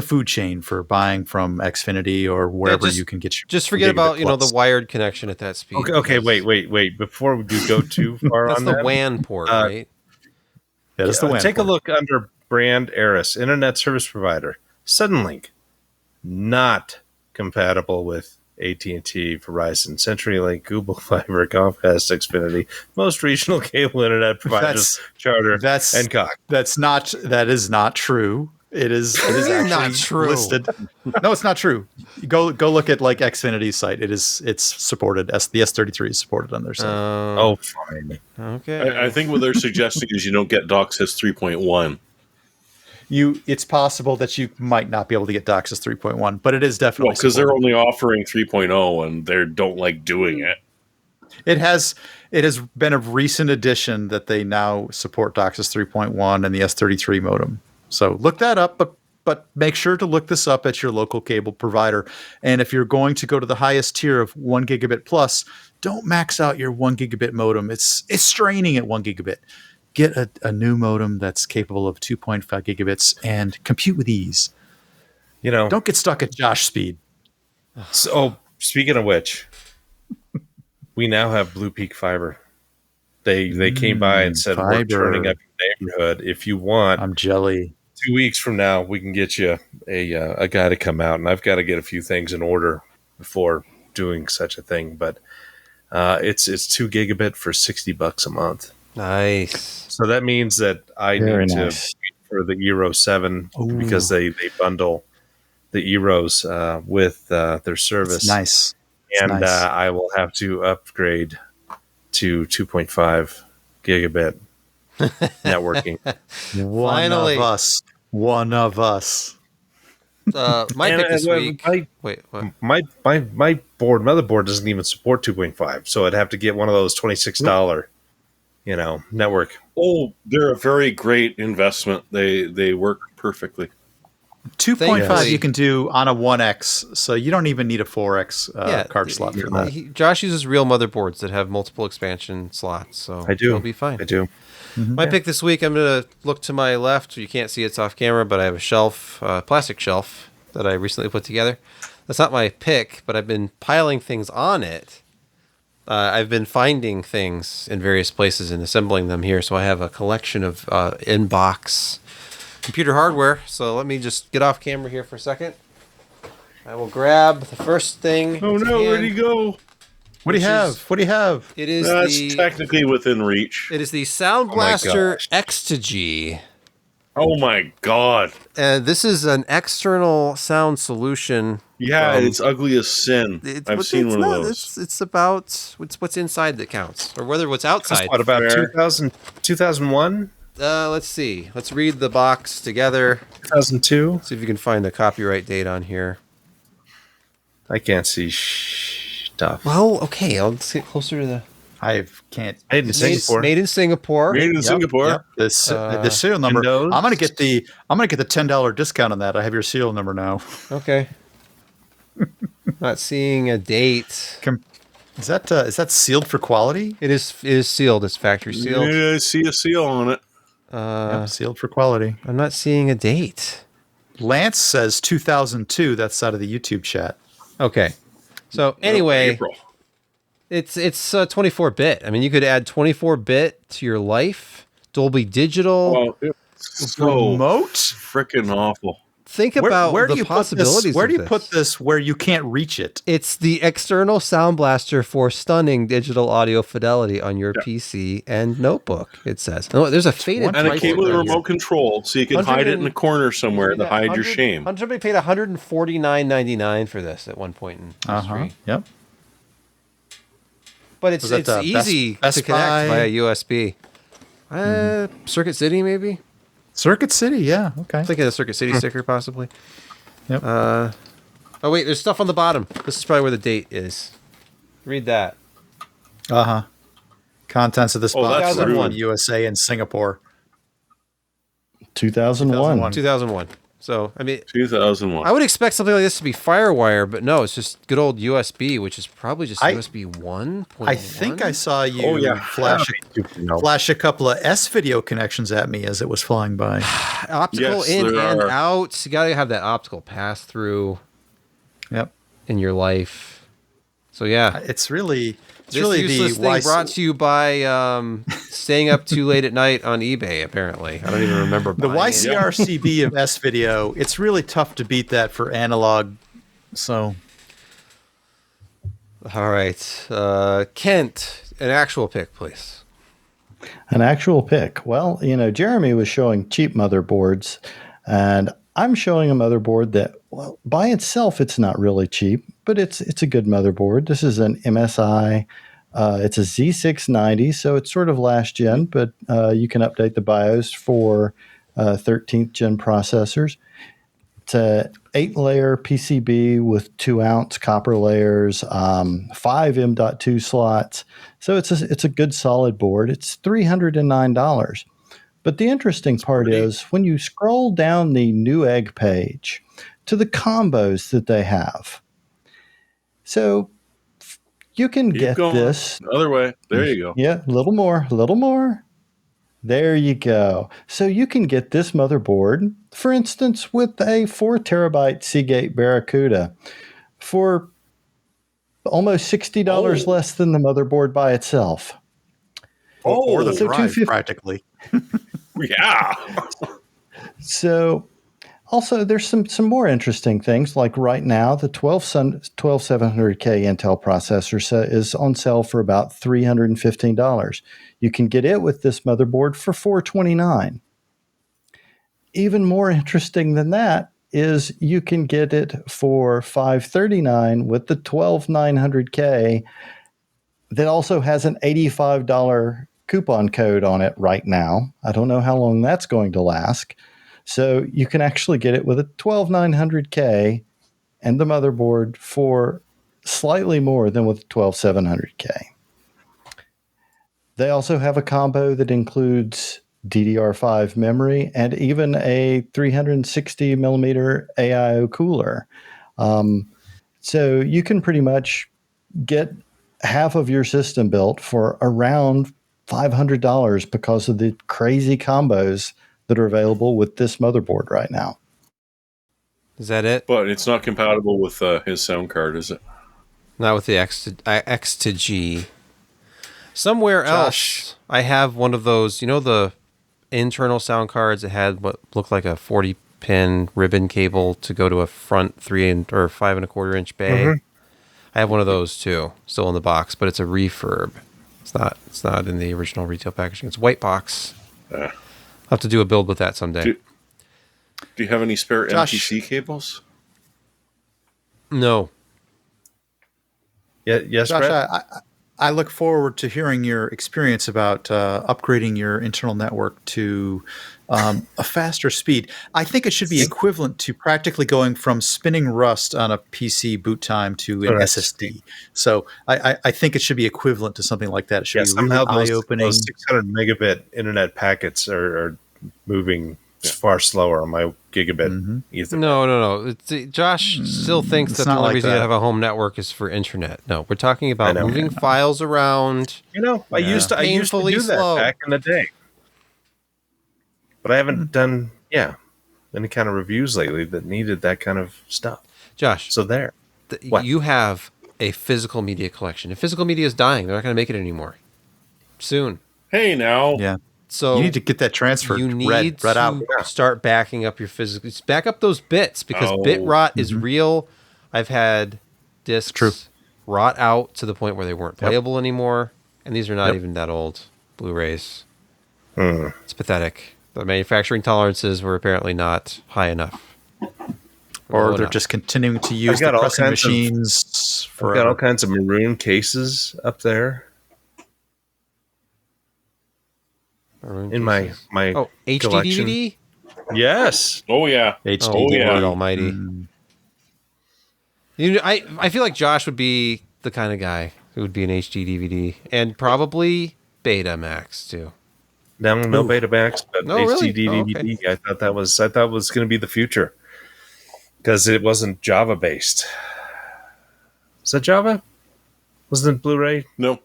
food chain for buying from Xfinity or wherever you can get your. Just forget about the wired connection at that speed. Okay. Wait. Before we go too far that's on the that, WAN port, right? That is the WAN take port. a look under brand Eris, internet service provider. Suddenlink, not compatible with AT&T, Verizon, CenturyLink, Google Fiber, Comcast, Xfinity, most regional cable internet providers, Charter, and Cox. That is not true. It is actually not true. Listed. No, it's not true. Go look at like Xfinity's site. It's supported. The S33 is supported on their site. Fine. Okay. I think what they're suggesting is you don't get DOCSIS 3.1. It's possible that you might not be able to get DOCSIS 3.1, but it is definitely because they're only offering 3.0 and they don't like doing it. It has been a recent addition that they now support DOCSIS 3.1 and the S33 modem. So look that up, but make sure to look this up at your local cable provider. And if you're going to go to the highest tier of 1 gigabit plus, don't max out your 1 gigabit modem. It's straining at 1 gigabit. Get a new modem that's capable of 2.5 gigabits and compute with ease. Don't get stuck at Josh speed. So, speaking of which, we now have Blue Peak Fiber. They came by and said, we're turning up your neighborhood. If you want, I'm jelly. 2 weeks from now, we can get you a guy to come out, and I've got to get a few things in order before doing such a thing. But it's 2 gigabit for $60 a month. Nice. So that means that I need to wait for the Eero 7 because they bundle the Eeros with their service. It's nice. And I will have to upgrade to 2.5 gigabit networking. One of us. My pick this week. Wait, what? My motherboard doesn't even support 2.5, so I'd have to get one of those $26 network. Oh, they're a very great investment. They work perfectly. 2.5 you can do on a 1X, so you don't even need a 4X card slot for that. Josh uses real motherboards that have multiple expansion slots, so I do. It'll be fine. I do. Mm-hmm. My pick this week, I'm going to look to my left. You can't see it's off camera, but I have a shelf, plastic shelf that I recently put together. That's not my pick, but I've been piling things on it. I've been finding things in various places and assembling them here, so I have a collection of in-box computer hardware. So let me just get off camera here for a second. I will grab the first thing. Oh no, where'd he go? What do you have? It is That's technically within reach. It is the Sound Blaster X2G. Oh my god. This is an external sound solution. Yeah, it's ugly as sin. I've seen one of those. It's about what's inside that counts, or whether what's outside. What about 2001? Let's see. Let's read the box together. 2002. See if you can find the copyright date on here. I can't see stuff. Well, okay. I'll get closer to the. I can't. Made in Singapore. Made in Singapore. Made in Singapore. Yep. The serial number. Windows. I'm gonna get the $10 discount on that. I have your serial number now. Okay. Not seeing a date. Is that sealed for quality? It is sealed. It's factory sealed. Yeah, I see a seal on it. Sealed for quality. I'm not seeing a date. Lance says 2002. That's out of the YouTube chat. Okay. So anyway, April. it's 24-bit. I mean, you could add 24-bit to your life. Dolby Digital. Well, it's so remote. Freaking awful. Think about where do the you possibilities. Where do you of put this where you can't reach it? It's the external sound blaster for stunning digital audio fidelity on your PC and notebook. It says. Oh, there's a faded And it price came with a tag here. remote control, so you can hide it in a corner somewhere to hide your shame. Somebody paid $149.99 for this at one point in history. Yep. But it's easy Best to connect Buy? via USB. Circuit City, maybe. Circuit City. Yeah. Okay. I'm thinking a Circuit City sticker, possibly. Yep. Oh wait, there's stuff on the bottom. This is probably where the date is. Read that. Contents of this box that's are rude. from USA and Singapore. 2001. 2001. So, I mean, 2001. I would expect something like this to be FireWire, but no, it's just good old USB, which is probably just I- USB 1.1. I think I saw you yeah. flash a couple of S-video connections at me as it was flying by. Optical Yes, in there and are. out. You got to have that optical pass-through Yep. in your life. So, yeah. It's really This useless the thing brought to you by staying up too late at night on eBay, apparently. I don't even remember the buying it. YCRCB of S-video. It's really tough to beat that for analog. So All right. Kent, an actual pick, please. An actual pick. Well, Jeremy was showing cheap motherboards, and I'm showing a motherboard that, well, by itself, it's not really cheap, but it's a good motherboard. This is an MSI. It's a Z690, so it's sort of last gen, but you can update the BIOS for 13th gen processors. It's a 8-layer PCB with 2-ounce copper layers, 5 M.2 slots. So it's a good solid board. It's $309. But the interesting part is when you scroll down the Newegg page to the combos that they have. So you can Keep get going. this. The other way. There you go. Yeah, a little more. There you go. So you can get this motherboard, for instance, with a 4 terabyte Seagate Barracuda for almost $60 less than the motherboard by itself. or the So drive, 250 practically. Yeah. So also there's some more interesting things. Like right now, the 12700K Intel processor is on sale for about $315. You can get it with this motherboard for $429. Even more interesting than that is you can get it for $539 with the 12900K that also has an $85 coupon code on it right now. I don't know how long that's going to last. So you can actually get it with a 12900K and the motherboard for slightly more than with 12700K. They also have a combo that includes DDR5 memory and even a 360 millimeter AIO cooler. So you can pretty much get half of your system built for around $500 because of the crazy combos that are available with this motherboard right now. Is that it? But it's not compatible with his sound card, is it? Not with the X to G. Somewhere Josh. else, I have one of those, the internal sound cards that had what looked like a 40-pin ribbon cable to go to a front 3 or 5 1/4 inch bay. Mm-hmm. I have one of those too, still in the box, but it's a refurb. It's not in the original retail packaging. It's white box. I'll have to do a build with that someday. Do you have any spare Josh. MTC cables? No. Yeah, yes, Josh, Brett? I look forward to hearing your experience about upgrading your internal network to a faster speed. I think it should be equivalent to practically going from spinning Rust on a PC boot time to an SSD. So I think it should be equivalent to something like that. It should be somehow really eye-opening. those 600 megabit internet packets are moving far slower on my gigabit Ethernet. No. Josh still thinks it's that the not only like reason that. you have a home network is for internet. No, we're talking about know. moving files around. I used to Painfully do that slow. back in the day, but I haven't done any kind of reviews lately that needed that kind of stuff. Josh, So there. What? you have a physical media collection. If physical media is dying, they're not going to make it anymore. Soon. Hey, now. Yeah. So You need to get that transferred. you need read to out. start backing up your physical. Back up those bits because bit rot is real. I've had discs True. rot out to the point where they weren't playable anymore, and these are not even that old Blu-rays. It's pathetic. The manufacturing tolerances were apparently not high enough. Or Low they're enough. just continuing to use got the all pressing kinds of- machines I've got all forever. kinds of maroon cases up there Maroon in my pieces. my HD collection. DVD. Yes. Oh, yeah. HD. Oh, yeah. Lord Almighty! I feel like Josh would be the kind of guy who would be an HD DVD and probably Betamax too. No Betamax, but No, really? HDD Oh, DVD. okay. I thought it was going to be the future because it wasn't Java based. Was that Java? Wasn't it Blu-ray? No.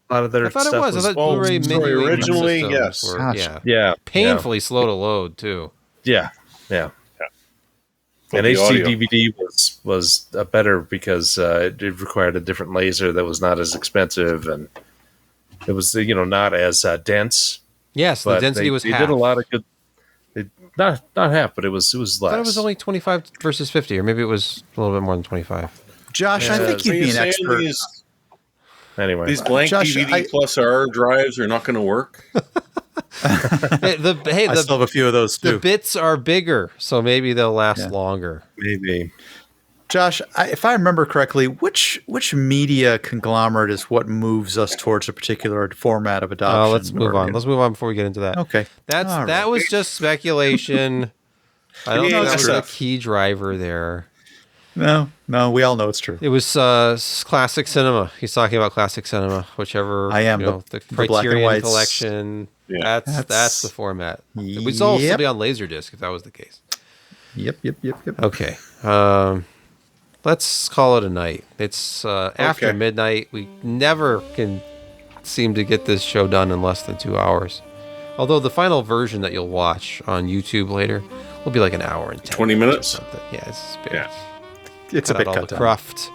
A lot of their I thought stuff it was. I thought Blu-ray sorry, menu originally, systems yes. were Gosh. painfully slow to load too. Yeah. But And the HD audio. DVD was better because it required a different laser that was not as expensive, and it was not as dense. Yes, the But density was they half. did a lot of good. Not half, but it was less. I thought it was only 25 versus 50, or maybe it was a little bit more than 25. Josh, I think So you'd you're be an saying expert. Anyway. These blank Josh, DVD plus R drives are not going to work. Hey, I still have a few of those the too. bits are bigger, so maybe they'll last longer. Maybe. Josh, if I remember correctly, which media conglomerate is what moves us towards a particular format of adoption? Let's move on. Let's move on before we get into that. Okay. That All right. was just speculation. I don't Yeah, think that was a stuff. key driver there. No, we all know it's true. It was classic cinema. He's talking about classic cinema, whichever. I am, the the black and Criterion whites. collection. Yeah. That's the format. It would also Yep. be on Laserdisc if that was the case. Yep. Okay. Let's call it a night. It's after Okay. midnight. We never can seem to get this show done in less than 2 hours. Although the final version that you'll watch on YouTube later will be like an hour and 10 20 minutes? or something. Yeah, it's big. Yeah. It's a Cut big out all cut the down. cruft,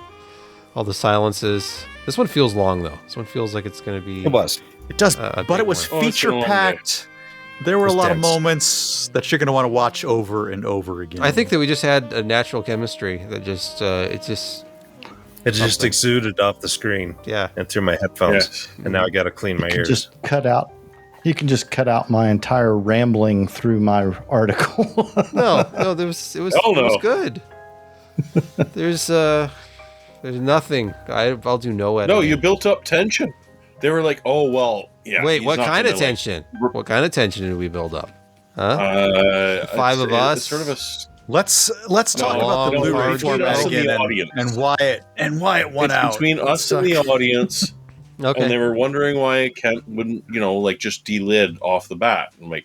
all the silences. This one feels long though. This one feels like it's going to be. It was. It does, A but big it was one. Oh, it's been a long feature packed. There were a It's lot of dense. moments that you're going to want to watch over and over again. I think that we just had a natural chemistry that just It just Something. exuded off the screen yeah. and through my headphones, Yes. and now I got to clean my ears. Just cut out. You can just cut out my entire rambling through my article. No, it was Hell no. good. There's nothing. I'll do no editing. No, you built up tension. They were like, "Oh well, yeah." Wait, he's what not kind of gonna, like, tension? What kind of tension did we build up? Huh? I'd of say us? It's sort of a s- let's talk No, about the long, Blu-ray hard format drive. again The and, audience. and why it won it's out. between us and the audience, Okay. and they were wondering why Kent wouldn't, like just delid off the bat. I'm like,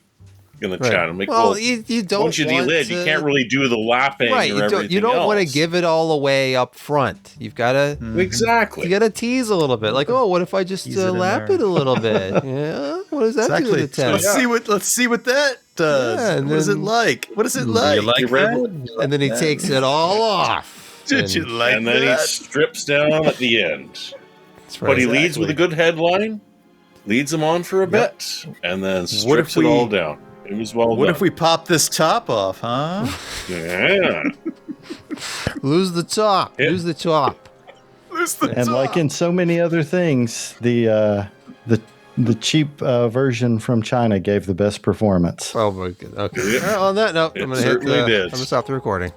in the Right. chat, I'm like, well, you don't once you want delid, to, you can't really do the lapping right. or You everything don't want to else. give it all away up front. You've got to. Exactly. You got to tease a little bit, like, oh, what if I just Tease it in lap there. it a little bit? Yeah, what does that do to the Exactly. temp? Let's see what that does. Yeah, and what is it then- like? What is it You like? like You read- that? And then he takes it all off. Did And- you like and then he that? strips down at the end. That's But he right. leads with a good headline, leads them on for a bit, and then strips if it all we- down. It was well What done. if we pop this top off, huh? Yeah. Lose the top. Yeah. Lose the top. And like in so many other things, the cheap version from China gave the best performance. Oh my god. Okay. Yeah. Well, on that note, It I'm gonna hit. certainly did. I'm gonna stop the recording.